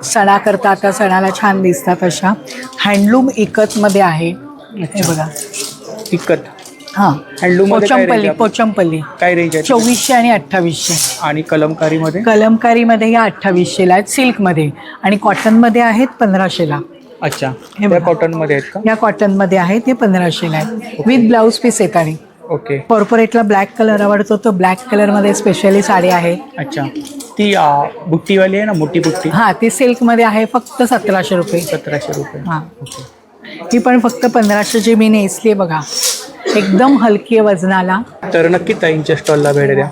सणा करता, आता सणाला छान दिसतात अशा. हँडलूम इकतमध्ये आहे. हे बघा, इकत. हां, हँडलूम. पोचमपल्ली काय रेंज आहे? 2400 आणि 2800. आणि कलमकारीमध्ये? कलमकारीमध्ये या 2800ला आहेत. सिल्कमध्ये. आणि कॉटनमध्ये आहेत 1500ला. अच्छा. या कॉटनमध्ये आहेत का? या कॉटनमध्ये आहे, ते 1500ला आहेत. विथ ब्लाऊज पीस आहेत. आणि ओके. कॉर्पोरेटला ब्लॅक कलर आवडतो, तो ब्लॅक कलरमध्ये स्पेशली साडी आहे. अच्छा. ती बुट्टीवाली आहे ना, मोठी बुट्टी? हां, ती सिल्कमध्ये आहे. फक्त 1700 रुपये. 1700 रुपये. हां, ही पण फक्त 1500ची मी नेसली आहे बघा. एकदम हलकी आहे वजनाला. तर नक्की ताईंच्या स्टॉलला भेट द्या.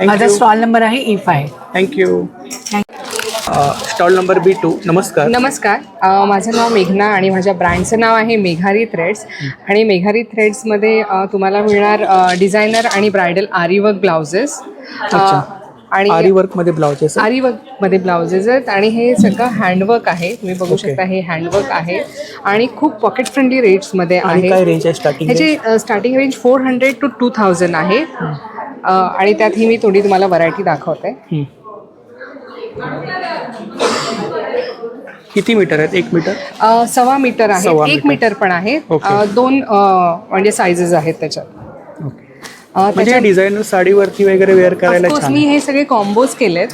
माझा स्टॉल नंबर आहे E5. Thank you. Stall number B2. नमस्कार. नमस्कार. माझं नाव मेघना आणि माझ्या ब्रँडचं नाव आहे मेघारी थ्रेड्स. आणि मेघारी थ्रेड्समध्ये तुम्हाला मिळणार डिझायनर आणि ब्रायडल आरी वर्क ब्लाउजेस. आणि आरी वर्कमध्ये ब्लाउजेस आरी वर्कमध्ये ब्लाउजेस आहेत आणि हे सगळं हँडवर्क आहे. तुम्ही बघू शकता हे हँडवर्क आहे आणि खूप पॉकेट फ्रेंडली रेट्समध्ये आणि काय आहे. रेंज आहे स्टार्टिंग? ह्याची स्टार्टिंग रेंज 400 to 2000 आहे. आणि त्यात ही मी थोडी तुम्हाला व्हरायटी दाखवते. किती मीटर आहेत? 1 मीटर? 1.25 मीटर आहे. 1 मीटर पण आहे. 2 म्हणजे साईजेस आहेत त्याच्यात. म्हणजे डिझायनर साडीवरती वगैरे वेअर करायला ऑफकोर्स छान मी हे सगळे कॉम्बोज केलेत.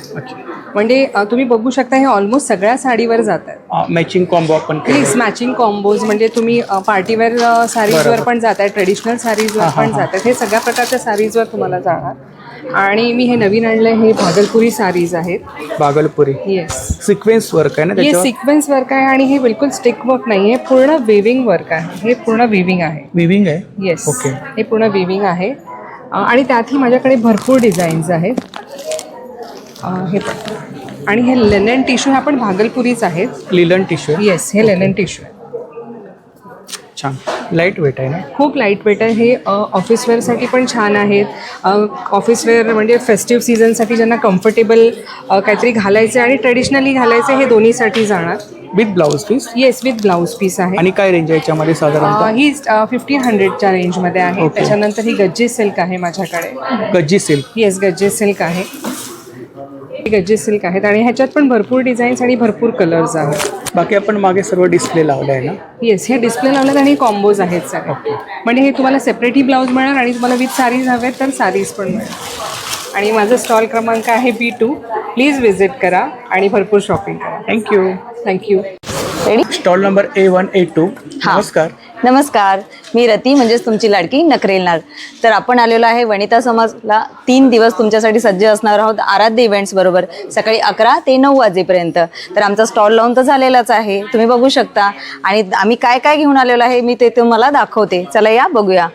म्हणजे तुम्ही बघू शकता हे ऑलमोस्ट सगळ्या साडीवर जातात. मॅचिंग कॉम्बो आपण प्लीज मॅचिंग कॉम्बोज म्हणजे तुम्ही पार्टीवेअर साडीजवर पण जात आहे, ट्रेडिशनल साडीजवर पण जात आहेत. हे सगळ्या प्रकारच्या साडीजवर तुम्हाला जाणार. आणि मी हे नवीन आणलंय, हे भागलपुरी साडीज आहेत. भागलपुरी येस, सिक्वेन्स वर्क आहे ना हे त्याच्यावर? सिक्वेन्स वर्क आहे आणि हे बिलकुल स्टिक वर्क नाही, हे पूर्ण विविंग वर्क आहे. हे पूर्ण विविंग आहे. विविंग आहे? Yes, okay. हे पूर्ण विविंग आहे. आणि त्यातही माझ्याकडे भरपूर डिझाईन्स आहेत. हे पण, आणि हे लेनन टिश्यू, हा पण भागलपुरीच आहेत. Linen tissue? येस, हे लेनन टिश्यू आहे. छान, लाईट वेट आहे ना? खूप लाईट वेट आहे. हे ऑफिसवेअरसाठी पण छान आहेत. ऑफिसवेअर म्हणजे फेस्टिव्ह सीझनसाठी ज्यांना कम्फर्टेबल काहीतरी घालायचं आणि ट्रेडिशनली घालायचं, हे दोन्हीसाठी जाणार. With blouse piece? Yes, with blouse piece आहे. आणि काय रेंज आहे याच्यामध्ये साधारणतः? ही 1500च्या रेंजमध्ये आहे. त्याच्यानंतर ही गज्जे सिल्क आहे माझ्याकडे. गज्जी सिल्क? येस, गज्जे सिल्क आहे. गज्जे सिल्क आहेत आणि ह्याच्यात पण भरपूर डिझाईन्स आणि भरपूर कलर्स आहेत. बाकी आपण मागे सर्व डिस्प्ले लावला आहे ना? येस, हे डिस्प्ले लावलेत आणि कॉम्बोज आहेत सगळे. म्हणजे हे तुम्हाला सेपरेटही ब्लाऊज मिळणार आणि तुम्हाला विथ साडीज हवेत तर साडीज पण मिळणार. आणि माझा स्टॉल क्रमांक आहे B2. प्लीज व्हिजिट करा आणि भरपूर शॉपिंग करा. Thank you. Thank you. Stall number A1 A2. नमस्कार. नमस्कार, मी रती, म्हणजेच तुमची लाडकी नखरेलनार. तर आपण आलेलो आहे वनिता समाजला 3 दिवस तुमच्यासाठी सज्ज असणार आहोत आराध्य इव्हेंट्स बरोबर, सकाळी 11 ते 9 वाजेपर्यंत. तर आमचा स्टॉल लावून तर झालेलाच आहे, तुम्ही बघू शकता. आणि आम्ही काय काय घेऊन आलेलो आहे मी ते तुम्हाला दाखवते. चला या बघूया.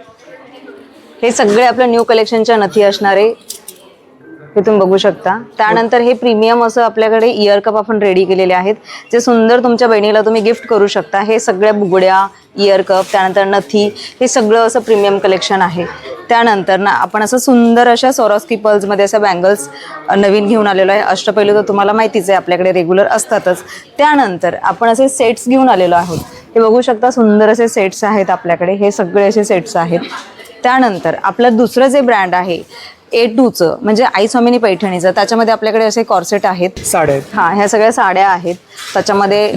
हे सगळे आपल्या न्यू कलेक्शनच्या नथी असणारे हे तुम्ही बघू शकता. त्यानंतर हे प्रीमियम असं आपल्याकडे इयर कप आपण रेडी केलेले आहेत, जे सुंदर तुमच्या बहिणीला तुम्ही गिफ्ट करू शकता. हे सगळ्या बुगड्या, इयर कप, त्यानंतर नथी, हे सगळं असं प्रीमियम कलेक्शन आहे. त्यानंतर ना आपण असं सुंदर अशा सोरोस्की पर्ल्समध्ये अशा बँगल्स नवीन घेऊन आलेलो आहे. अष्टपैलू तर तुम्हाला माहितीच आहे, आपल्याकडे रेग्युलर असतातच. त्यानंतर आपण असे सेट्स घेऊन आलेलो आहोत. हे बघू शकता, सुंदर असे सेट्स आहेत आपल्याकडे. हे सगळे असे सेट्स आहेत. त्यानंतर आपलं दुसरं जे ब्रँड आहे A2चं, म्हणजे आई स्वामिनी पैठणीचं, त्याच्यामध्ये आपल्याकडे असे कॉर्सेट आहेत, साड्या आहेत. हां, ह्या सगळ्या साड्या आहेत. त्याच्यामध्ये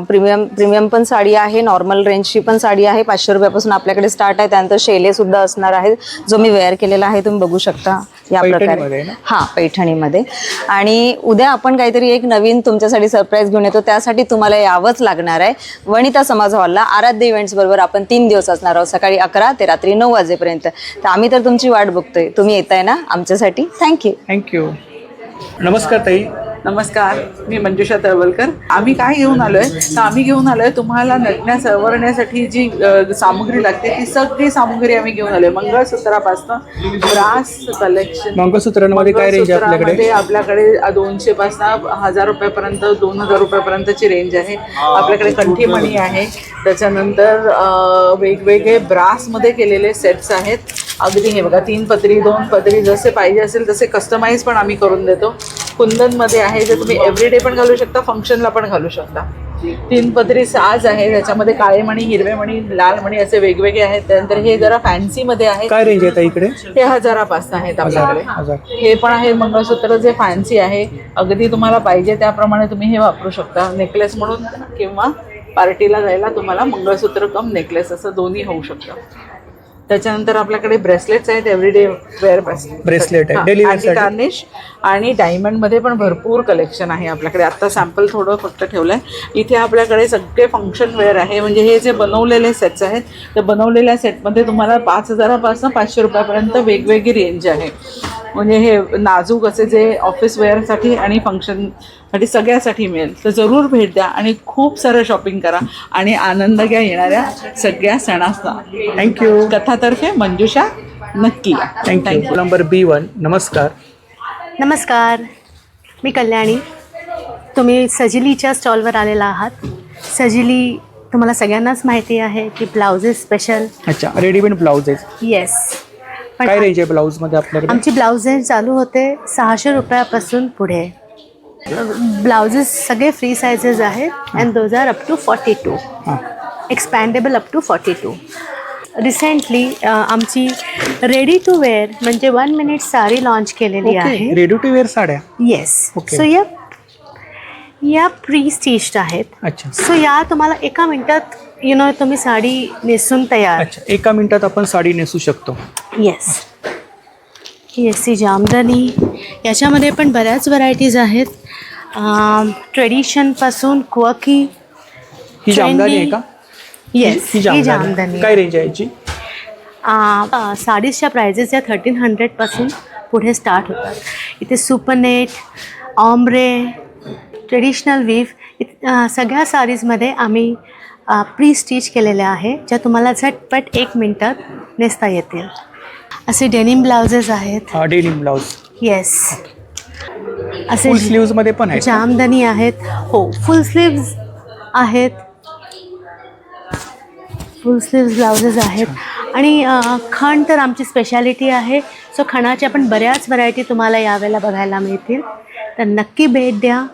प्रीमियम पण साडी आहे, नॉर्मल रेंजची पण साडी आहे. 500 रुपयापासून आपल्याकडे स्टार्ट आहे. त्यानंतर शेले सुद्धा असणार आहेत, जो मी वेअर केलेला आहे, तुम्ही बघू शकता या प्रकारे. हां, पैठणीमध्ये. आणि उद्या आपण काहीतरी एक नवीन तुमच्यासाठी सरप्राईज घेऊन येतो, त्यासाठी तुम्हाला यावंच लागणार आहे वनिता समाज हॉलला. आराध्य इव्हेंट्स बरोबर आपण 3 दिवस असणार आहोत, सकाळी 11 ते रात्री 9 वाजेपर्यंत. तर आम्ही तर तुमची वाट बघतोय, तुम्ही येताय ना आमच्यासाठी. थँक्यू. नमस्कार ताई. नमस्कार, मी मंजुषा तळवलकर. आम्ही काय घेऊन आलोय तर आम्ही घेऊन आलोय तुम्हाला नटण्या सवरण्यासाठी जी सामुग्री लागते ती सगळी सामुग्री आम्ही घेऊन आलोय. मंगळसूत्रापासून ब्रास कलेक्शन. मंगळसूत्रांमध्ये काय रेंज आहे आपल्याकडे? आपल्याकडे 200 पासून 1000 रुपयापर्यंत 2000 रुपयापर्यंतची रेंज आहे. आपल्याकडे कंठीमणी आहे. त्याच्यानंतर वेगवेगळे ब्रासमध्ये केलेले सेट्स आहेत. अगदी हे बघा, 3 पदरी 2 पदरी जसे पाहिजे असेल तसे कस्टमाइज पण आम्ही करून देतो. कुंदनमध्ये आहे, जे तुम्ही एव्हरीडे पण घालू शकता, फंक्शनला पण घालू शकता. 3 पदरी साज आहे, त्याच्यामध्ये काळे मणी, हिरवे मणी, लाल मणी असे वेगवेगळे आहेत. त्यानंतर हे जरा फॅन्सीमध्ये आहे. काय रेंज आहे इकडे? हे 1000पासून आहेत आपल्याकडे. हे पण आहे मंगळसूत्र, जे फॅन्सी आहे. अगदी तुम्हाला पाहिजे त्याप्रमाणे तुम्ही हे वापरू शकता, नेकलेस म्हणून किंवा पार्टीला जायला तुम्हाला मंगळसूत्र कम नेकलेस असं दोन्ही होऊ शकतं. त्याच्यानंतर आपल्याकडे ब्रेसलेट्स आहेत, एव्हरीडे वेअर ब्रेसलेट आहे, डेली वेअर गार्निश. आणि डायमंडमध्ये पण भरपूर कलेक्शन आहे आपल्याकडे. आता सॅम्पल थोडं फक्त ठेवलं आहे. इथे आपल्याकडे सगळे फंक्शन वेअर आहे. म्हणजे हे जे बनवलेले सेट्स आहेत, त्या बनवलेल्या सेटमध्ये तुम्हाला 5000पासून 500 रुपयापर्यंत वेगवेगळी रेंज आहे. म्हणजे हे नाजूक असे जे ऑफिस वेअरसाठी आणि फंक्शनसाठी सगळ्यासाठी मिळेल. तर जरूर भेट द्या आणि खूप सारं शॉपिंग करा आणि आनंद घ्या येणाऱ्या सगळ्या सणाचा. थँक्यू. कथातर्फे मंजुषा, नक्की या. थँक्यू. Number B1. नमस्कार. नमस्कार, मी कल्याणी. तुम्ही सजिलीच्या स्टॉलवर आलेला आहात. सजिली तुम्हाला सगळ्यांनाच माहिती आहे की ब्लाउजेस स्पेशल. अच्छा, रेडीमेड ब्लाउजेस. येस. काय रेंज आहे ब्लाऊजमध्ये आपल्याकडे? आमची ब्लाऊज रेंज चालू होते 600 रुपयापासून पुढे. ब्लाउजेस सगळे फ्री सायझेस आहेत and those are up to 42, expandable up to 42. Recently आमची रेडी टू वेअर म्हणजे 1 मिनिट साडी लॉन्च केलेली आहे. रेडी टू वेअर साड्या? येस. सो या प्री स्टिच्ड आहेत. अच्छा. सो या तुम्हाला एका मिनिटात तुम्ही साडी नेसून तयार. अच्छा, एका मिनिटात आपण साडी नेसू शकतो. येस. येस, ही जामदानी. याच्यामध्ये पण बऱ्याच व्हरायटीज आहेत. ट्रेडिशनपासून क्वर्की. ही जामदानी आहे का? येस, ही जामदानी. काय रेंज आहे याची? साडीजच्या प्राइजेस या 1300 पासून पुढे स्टार्ट होतात. इथे सुपरनेट, ऑम्ब्रे, ट्रेडिशनल वीव सगळ्या साडीजमध्ये आम्ही प्री स्टिच केलेल्या आहे, ज्या तुम्हाला झटपट 1 मिनिटात नेसता येतील. असे डेनिम ब्लाउजेस आहेत. Denim blouse. येस. असे फुल स्लीव्ज मध्ये पण आहे. जामदानी आहेत. हो, फुल स्लीव्ज आहेत. फुल स्लीव्ज ब्लाउजेस आहेत. आणि खण तर आमची स्पेशालिटी आहे. सो खणाच्या पण बऱ्याच व्हरायटी तुम्हाला यावेळेला बघायला मिळतील, तर नक्की भेट द्या.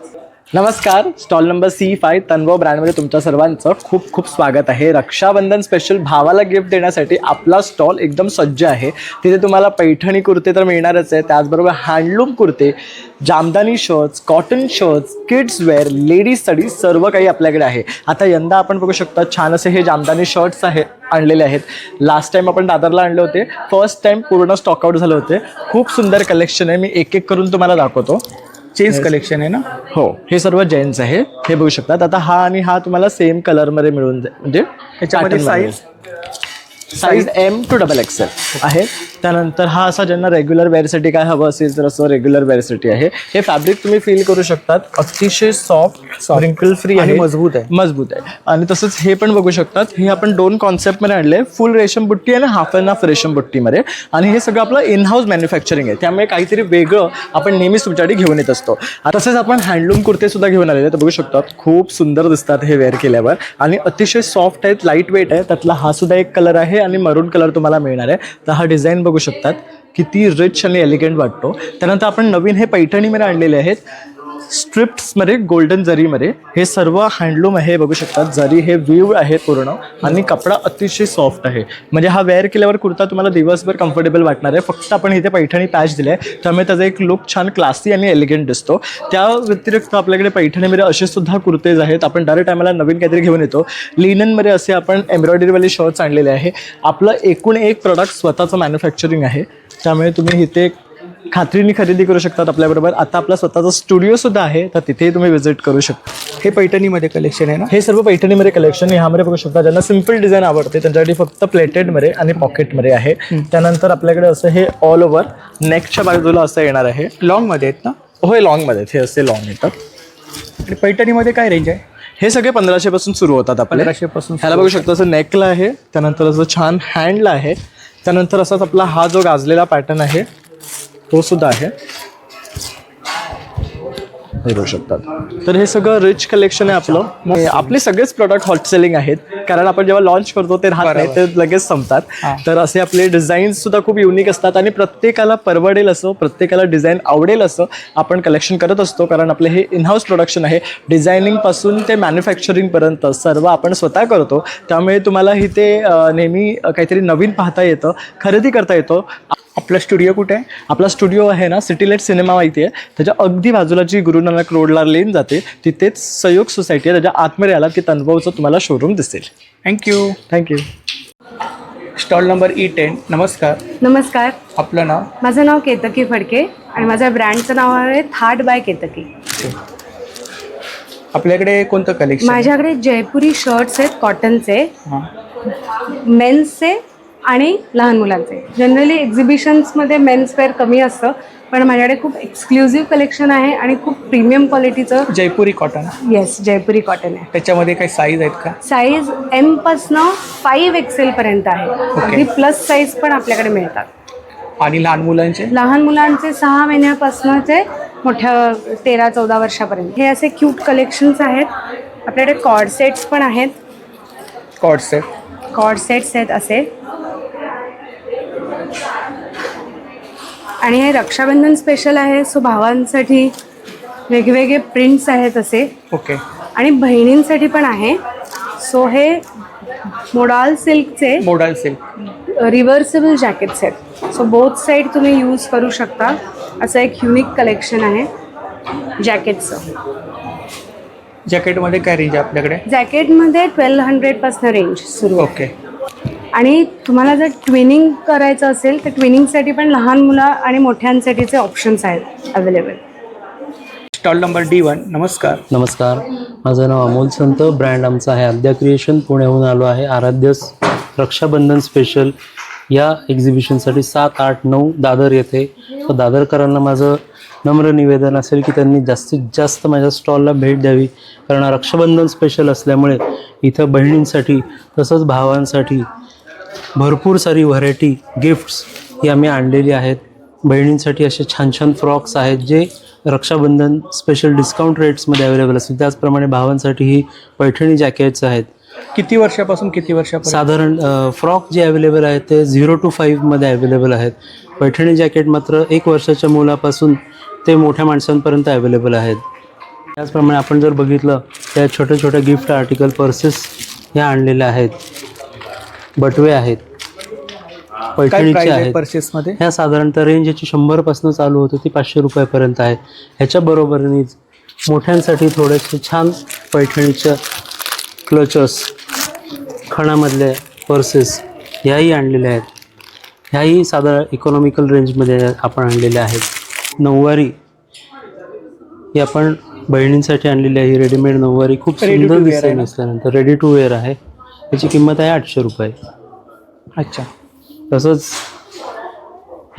नमस्कार, स्टॉल नंबर C5 तन्वय ब्रँडमध्ये तुमच्या सर्वांचं खूप खूप स्वागत आहे. रक्षाबंधन स्पेशल भावाला गिफ्ट देण्यासाठी आपला स्टॉल एकदम सज्ज आहे. तिथे तुम्हाला पैठणी कुर्ते तर मिळणारच आहे, त्याचबरोबर हँडलूम कुर्ते, Jamdani shirts, cotton shirts, kids wear, ladies sari सर्व काही आपल्याकडे आहे. आता यंदा आपण बघू शकता छान असे हे जामदानी शर्ट्स आणलेले आहेत. लास्ट टाइम आपण दादरला आणले होते, फर्स्ट टाइम पूर्ण स्टॉकआउट झाले होते. खूप सुंदर कलेक्शन आहे, मी एक एक करून तुम्हाला दाखवतो. चेंज कलेक्शन आहे ना? हो, हे सर्व जेंट्स आहे, हे बघू शकतात. आता हा आणि हा तुम्हाला सेम कलरमध्ये मिळून जाईल, म्हणजे त्याच्यामध्ये साईज M to XXL आहे. त्यानंतर हा असा ज्यांना रेग्युलर वेअरसाठी काय हवं असेल तर असं रेग्युलर वेअरसाठी आहे. हे फॅब्रिक तुम्ही फील करू शकतात, अतिशय सॉफ्ट, रिंकल फ्री आहे, मजबूत आहे. आणि तसंच हे पण बघू शकतात. हे आपण 2 कॉन्सेप्टमध्ये आणले, फुल रेशम बुट्टी आणि हाफ अँड हाफ रेशम बुट्टीमध्ये. आणि हे सगळं आपलं इन हाऊस मॅन्युफॅक्चरिंग आहे, त्यामुळे काहीतरी वेगळं आपण नेहमीच तुमच्याकडे घेऊन येत असतो. तसेच आपण हँडलूम कुर्ते सुद्धा घेऊन आलेले, तर बघू शकतात खूप सुंदर दिसतात हे वेअर केल्यावर आणि अतिशय सॉफ्ट आहेत, लाईट वेट आहे. त्यातला हा सुद्धा एक कलर आहे आणि मरून कलर तुम्हाला मिळणार आहे. तर हा डिझाईन बघू शकतात, किती रिच आणि एलिगंट वाटतो. त्यानंतर आपण नवीन हे पैठणीमध्ये आणलेले आहेत, स्ट्रिप्समध्ये गोल्डन जरीमध्ये. हे सर्व हँडलूम आहे, बघू शकतात. जरी हे व्ह्यू आहे पूर्ण आणि कपडा अतिशय सॉफ्ट आहे, म्हणजे हा वेअर केल्यावर कुर्ता तुम्हाला दिवसभर कम्फर्टेबल वाटणार आहे. फक्त आपण इथे पैठणी पॅच दिले आहे, त्यामुळे त्याचा एक लुक छान क्लासी आणि एलिगंट दिसतो. त्या व्यतिरिक्त आपल्याकडे पैठणीमध्ये असे सुद्धा कुर्तेज आहेत. आपण डायरेक्ट आम्हाला नवीन काहीतरी घेऊन येतो. लिननमध्ये असे आपण एम्ब्रॉयडरीवाले शर्ट्स आणलेले आहे. आपलं एकूण एक प्रोडक्ट स्वतःचं मॅन्युफॅक्चरिंग आहे, त्यामुळे तुम्ही इथे खात्रीने खरेदी करू शकतात आपल्याबरोबर. आता आपला स्वतःचा स्टुडिओ सुद्धा आहे, तर तिथेही तुम्ही व्हिजिट करू शकता. हे पैठणीमध्ये कलेक्शन आहे ना? हे सर्व पैठणीमध्ये कलेक्शन. ह्यामध्ये बघू शकता ज्यांना सिम्पल डिझाईन आवडते त्यांच्यासाठी फक्त प्लेटेडमध्ये आणि पॉकेटमध्ये आहे. त्यानंतर आपल्याकडे असं हे ऑल ओव्हर नेकच्या बाजूला असं येणार आहे. लॉंगमध्ये आहेत ना? होय, लॉंगमध्ये हे असे लॉंग येतात. आणि पैठणीमध्ये काय रेंज आहे? हे सगळे 1500 पासून सुरू होतात आपले. 1500 पासून. ह्याला बघू शकता असं नेकला आहे, त्यानंतर असं छान हँडला आहे, त्यानंतर असाच आपला हा जो गाजलेला पॅटर्न आहे तो सुद्धा आहे, हे बघू शकतात. तर हे सगळं रिच कलेक्शन आहे आपलं. आपले सगळेच प्रोडक्ट हॉट सेलिंग आहेत, कारण आपण जेव्हा लॉन्च करतो ते राहत नाही, ते लगेच संपतात. तर असे आपले डिझाईन्स सुद्धा खूप युनिक असतात आणि प्रत्येकाला परवडेल असं, प्रत्येकाला डिझाईन आवडेल असं आपण कलेक्शन करत असतो. कारण आपले हे इन हाऊस प्रोडक्शन आहे, डिझायनिंगपासून ते मॅन्युफॅक्चरिंगपर्यंत सर्व आपण स्वतः करतो. त्यामुळे तुम्हाला इथे नेहमी काहीतरी नवीन पाहता येतं, खरेदी करता येतो. आपला स्टुडिओ कुठे आहे? आपला स्टुडिओ आहे ना सिटीलेट सिनेमा माहिती आहे, त्याच्या अगदी बाजूला जी गुरु नानक रोडला लेन जाते तिथेच सहयोग सोसायटी आहे, त्याच्या आतमध्ये आला की तन्वयचं तुम्हाला शोरूम दिसेल. थँक्यू. Stall number E10. नमस्कार. नमस्कार. आपलं नाव? माझं नाव केतकी फडके आणि माझ्या ब्रँडचं नाव आहे थाट बाय केतकी. आपल्याकडे कोणतं कलेक्शन? माझ्याकडे जयपुरी शर्ट्स आहेत कॉटनचे, मेन्सचे आणि लहान मुलांचे. जनरली एक्झिबिशन्समध्ये मेन्सवेअर कमी असतं, पण माझ्याकडे खूप एक्सक्लुझिव्ह कलेक्शन आहे आणि खूप प्रीमियम क्वालिटीचं. जयपुरी कॉटन? येस, जयपुरी कॉटन आहे. त्याच्यामध्ये काही साईज आहेत का? साईज M पासनं 5 XL पर्यंत आहे. अगदी प्लस साईज पण आपल्याकडे मिळतात. आणि लहान मुलांचे? लहान मुलांचे 6 महिन्यापासून ते मोठ्या 13-14 वर्षापर्यंत. हे असे क्यूट कलेक्शन्स आहेत. आपल्याकडे कॉर्ड सेट्स पण आहेत. कॉर्ड सेट्स आहेत असे. आणि हे रक्षाबंधन स्पेशल आहे, सो भावांसाठी वेगवेगळे प्रिंट्स आहेत असे. ओके. आणि बहिणींसाठी पण आहे. सो हे मोडाल सिल्कचे रिव्हर्सेबल जॅकेट्स आहेत. सो बोथ साईड तुम्ही यूज करू शकता. असं एक युनिक कलेक्शन आहे जॅकेटचं. जॅकेटमध्ये काय रेंज आहे आपल्याकडे? जॅकेटमध्ये 1200पासून रेंज सुरू. ओके. आणि तुम्हाला जर ट्विनिंग करायचं असेल तर ट्विनिंगसाठी पण लहान मुलं आणि मोठ्यांसाठीचे ऑप्शन्स आहेत अवेलेबल. Stall number D1. नमस्कार. नमस्कार, माझं नाव अमोल संत. ब्रँड आमचा आहे आद्या क्रिएशन. पुण्याहून आलो आहे आराध्य रक्षाबंधन स्पेशल या एक्झिबिशनसाठी 7, 8, 9 दादर येथे. तर दादरकरांना माझं नम्र निवेदन असेल की त्यांनी जास्तीत जास्त माझ्या स्टॉलला भेट द्यावी, कारण रक्षाबंधन स्पेशल असल्यामुळे इथं बहिणींसाठी तसंच भावांसाठी भरपूर सारी व्हरायटी गिफ्ट्स ही आम्ही आणलेली आहेत. बहिणींसाठी असे छान छान फ्रॉक्स आहेत जे रक्षाबंधन स्पेशल डिस्काउंट रेट्समध्ये अवेलेबल असतील. त्याचप्रमाणे भावांसाठी ही पैठणी जॅकेट्स आहेत. किती वर्षापासून किती वर्षापर्यंत? साधारण फ्रॉक जे अवेलेबल आहेत ते 0 to 5 मध्ये अवेलेबल आहेत. पैठणी जॅकेट मात्र 1 वर्षाच्या मुलापासून ते मोठ्या माणसांपर्यंत अवेलेबल आहेत. त्याचप्रमाणे आपण जर बघितलं त्या छोट्या छोट्या गिफ्ट आर्टिकल पर्सेस ह्या आणलेल्या आहेत. बटवे आहेत, पैठणीचे आहेत. पर्सेसमध्ये ह्या साधारणतः रेंज याची 100पासून चालू होते ती 500 रुपयापर्यंत आहे. ह्याच्याबरोबरीच मोठ्यांसाठी थोडेसे छान पैठणीच्या क्लचर्स, खणामधले पर्सेस ह्याही आणलेल्या आहेत. ह्याही साधारण इकॉनॉमिकल रेंजमध्ये आपण आणलेल्या आहेत. नऊवारी ही आपण बहिणींसाठी आणलेली आहे. ही रेडीमेड नऊवारी खूप सुंदर डिझाईन असल्यानंतर रेडी टू वेअर आहे. याची किंमत आहे 800 रुपये. अच्छा. तसंच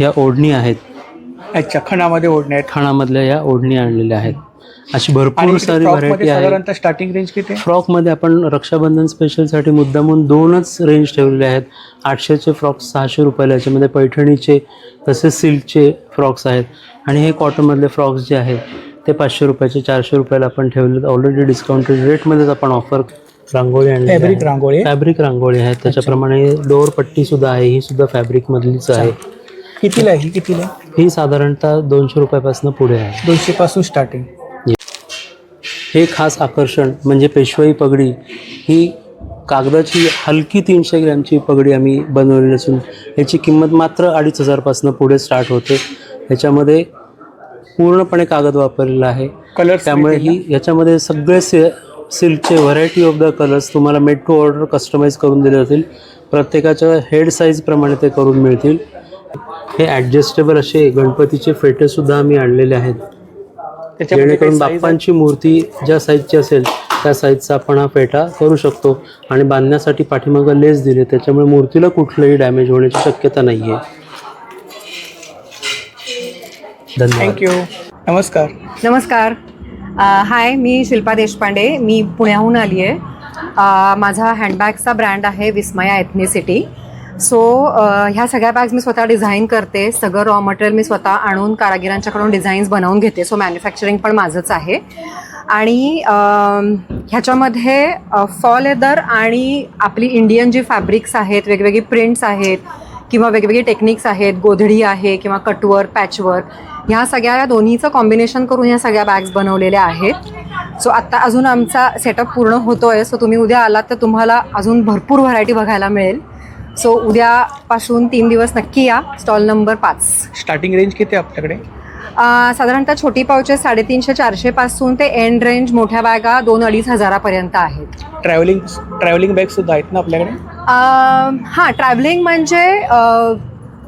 या ओढणी आहेत. अच्छा, खणामध्ये ओढणी आहेत. खणामधल्या या ओढणी आणलेल्या आहेत. अशी भरपूर सारी व्हरायटी आहे. साधारणतः स्टार्टिंग रेंज किती? फ्रॉकमध्ये आपण रक्षाबंधन स्पेशलसाठी मुद्दामून 2च रेंज ठेवलेले आहेत. 800चे फ्रॉक्स 600 रुपयाला. याच्यामध्ये पैठणीचे तसेच सिल्कचे फ्रॉक्स आहेत. आणि हे कॉटनमधले फ्रॉक्स जे आहेत ते 500 रुपयाचे 400 रुपयाला आपण ठेवले. ऑलरेडी डिस्काउंटेड रेटमध्येच आपण ऑफर रांगोळी आणली. फॅब्रिक रांगोळी आहेत. त्याच्याप्रमाणे डोअर पट्टी सुद्धा आहे. ही सुद्धा फॅब्रिकमधलीच आहे. कितीला आहे ही? कितीला? ही साधारणतः 200 रुपयापासून पुढे आहे. 200 पासून स्टार्टिंग. हे खास आकर्षण म्हणजे पेशवाई पगडी. ही कागदाची हलकी 300 ग्रॅमची पगडी आम्ही बनवलेली असून याची किंमत मात्र 2500 पुढे स्टार्ट होते. याच्यामध्ये पूर्णपणे कागद वापरलेला आहे. त्यामुळे ही याच्यामध्ये सगळे सिल्कचे व्हरायटी ऑफ द कलर्स तुम्हाला मेड टू ऑर्डर कस्टमाइज करून दिले जातील. प्रत्येकाच्या हेड साईजप्रमाणे ते करून मिळतील. हे ॲडजस्टेबल असे गणपतीचे फेटेसुद्धा आम्ही आणलेले आहेत, जेणेकरून बाप्पांची मूर्ती ज्या साईजची असेल त्या साईजचा आपण हा फेटा करू शकतो. आणि बांधण्यासाठी पाठीमागं लेस दिले, त्याच्यामुळे मूर्तीला कुठलंही डॅमेज होण्याची शक्यता नाही आहे. धन्यवाद. थँक्यू. नमस्कार. नमस्कार. हाय, मी शिल्पा देशपांडे. मी पुण्याहून आली आहे. माझा हँडबॅगचा ब्रँड आहे विस्मया एथनिसिटी. सो ह्या सगळ्या बॅग्स मी स्वतः डिझाईन करते. सगळं रॉ मटेरियल मी स्वतः आणून कारागिरांच्याकडून डिझाईन्स बनवून घेते. सो मॅन्युफॅक्चरिंग पण माझंच आहे. आणि ह्याच्यामध्ये फॉल लेदर आणि आपली इंडियन जी फॅब्रिक्स आहेत, वेगवेगळी प्रिंट्स आहेत किंवा वेगवेगळे टेक्निक्स आहेत, गोधडी आहे किंवा कटवर्क, पॅचवर्क, ह्या सगळ्या दोन्हीचं कॉम्बिनेशन करून ह्या सगळ्या बॅग्स बनवलेल्या आहेत. सो आत्ता अजून आमचा सेटअप पूर्ण होतो आहे. सो तुम्ही उद्या आलात तर तुम्हाला अजून भरपूर व्हरायटी बघायला मिळेल. सो उद्यापासून 3 दिवस नक्की या. Stall number 5. स्टार्टिंग रेंज किती आहे आपल्याकडे? साधारणतः छोटी पाउचेस 350-400 पासून ते एंड रेंज मोठ्या बॅगा 2-2.5 हजारापर्यंत आहेत. ट्रॅव्हलिंग बॅग सुद्धा आहेत ना आपल्याकडे? हां, ट्रॅव्हलिंग म्हणजे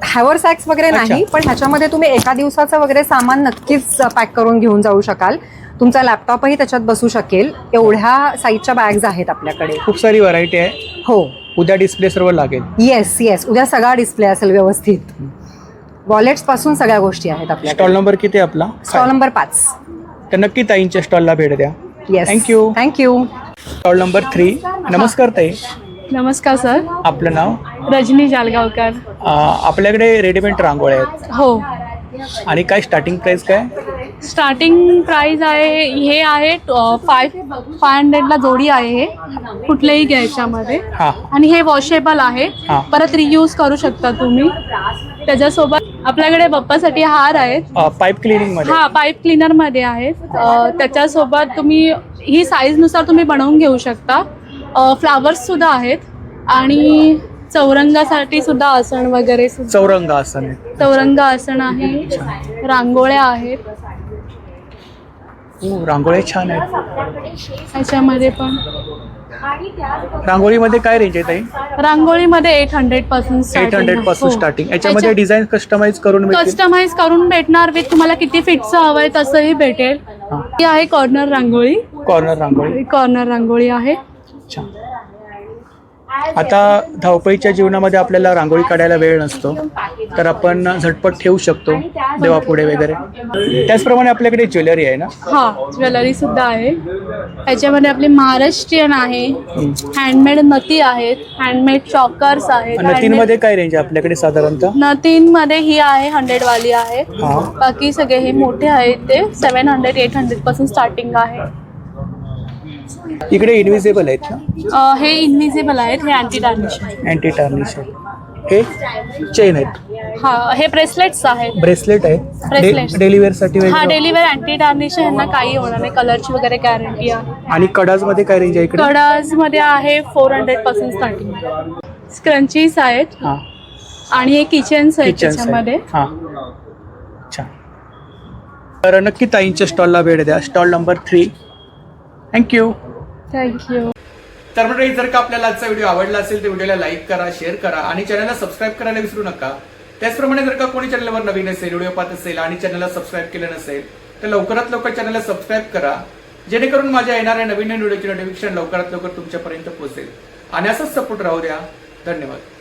हॅवरसॅक्स वगैरे नाही, पण ह्याच्यामध्ये तुम्ही एका दिवसाचं वगैरे सामान नक्कीच पॅक करून घेऊन जाऊ शकाल. तुमचा लॅपटॉपही त्याच्यात बसू शकेल, एवढ्या साईजच्या बॅग्स आहेत आपल्याकडे. खूप सारी व्हरायटी आहे. हो. उद्या डिस्प्ले सर्व लागेल? येस, उद्या सगळा डिस्प्ले असेल व्यवस्थित. वॉलेट्स पासून सगळ्या गोष्टी आहेत आपल्या. स्टॉल नंबर किती आहे आपला? Stall number 5. तर नक्की ताईंच्या स्टॉलला भेट द्या. Yes, thank you. Stall number 3. नमस्कार ताई. नमस्कार सर. आपलं नाव? रजनी जालगावकर. आपल्याकडे रेडीमेड रांगोळ्या आहेत? हो. आणि काय स्टार्टिंग प्राइस काय? स्टार्टिंग प्राइस आहे, हे आहे 500ला जोडी आहे. हे कुठलेही घ्यायच्यामध्ये. आणि हे वॉशेबल आहे, परत रियूज करू शकता तुम्ही. त्याच्यासोबत आपल्याकडे बाप्पासाठी हार आहेत. पाईप क्लिनिंगमध्ये हा पाईप क्लीनर मध्ये आहेत. त्याच्यासोबत तुम्ही ही साईजनुसार तुम्ही बनवून घेऊ शकता. फ्लावर्स सुद्धा आहेत आणि चौरंगासाठी सुद्धा आसन वगैरे चौरंग आसन आहे. चौरंग आसन आहे. रांगोळ्या आहेत रांगोळी छान आहेत. ह्याच्यामध्ये पण रांगोळीमध्ये काय रेंज आहे ताई? रांगोळीमध्ये 800 पासून 800 पासून स्टार्टिंग. याच्यामध्ये डिझाईन कस्टमाइज करून मिळतील? कस्टमाइज करून भेटणार. विथ तुम्हाला किती फीटचं हवंय तसंही भेटेल. ही आहे कॉर्नर रांगोळी. कॉर्नर रांगोळी आहे. आता धावपळीच्या जीवनामध्ये आपल्याला रांगोळी काढायला वेळ नसतो, तर आपण झटपट ठेवू शकतो देवापुढे वगैरे. त्याचप्रमाणे आपल्याकडे ज्वेलरी आहे ना? हा ज्वेलरी सुद्धा आहे. ह्याच्यामध्ये आपले महाराष्ट्रीयन आहे. हँडमेड नथी आहेत. हँडमेड चॉकर्स आहेत. नथींमध्ये काय रेंज आहे आपल्याकडे साधारणतः? नथींमध्ये ही आहे 100 वाली आहे. बाकी सगळे हे मोठे आहेत ते 700 800 पासून स्टार्टिंग आहे. इकडे इनविजिबल आहेत ना? हे इनविजिबल आहेत. हे अँटी टार्निश आहे. अँटी टार्निश आहे. हे चेन आहेत. हा हे ब्रेसलेट्स आहेत. ब्रेसलेट आहे. ब्रेसलेट डेली वेअर साठी हा डेली वेअर अँटी टार्निश आहे. यांना काही होणार नाही. कलरची वगैरे गॅरंटी आहे. आणि कडाज मध्ये काय रेंज आहे इकडे? कडाज मध्ये आहे 400 पासून स्टार्टिंग. स्क्रंचीज आहेत आणि हे किचन्स आहेत त्याच्यामध्ये. छान. तर नक्की ताईंच्या स्टॉलला भेट द्या. Stall number 3. थँक्यू. थँक्यू. तर मंडळी, जर का आपल्याला आजचा व्हिडिओ आवडला असेल तर व्हिडिओला लाईक करा, शेअर करा आणि चॅनलला सबस्क्राईब करायला विसरू नका. त्याचप्रमाणे जर का कोणी चॅनलवर नवीन असेल, व्हिडिओ पाहत असेल आणि चॅनलला सबस्क्राईब केलं नसेल तर लवकरात लवकर चॅनलला सबस्क्राईब करा, जेणेकरून माझ्या येणाऱ्या नवीन व्हिडिओची नोटिफिकेशन लवकरात लवकर तुमच्यापर्यंत पोहोचेल. आणि असंच सपोर्ट राहू द्या. धन्यवाद.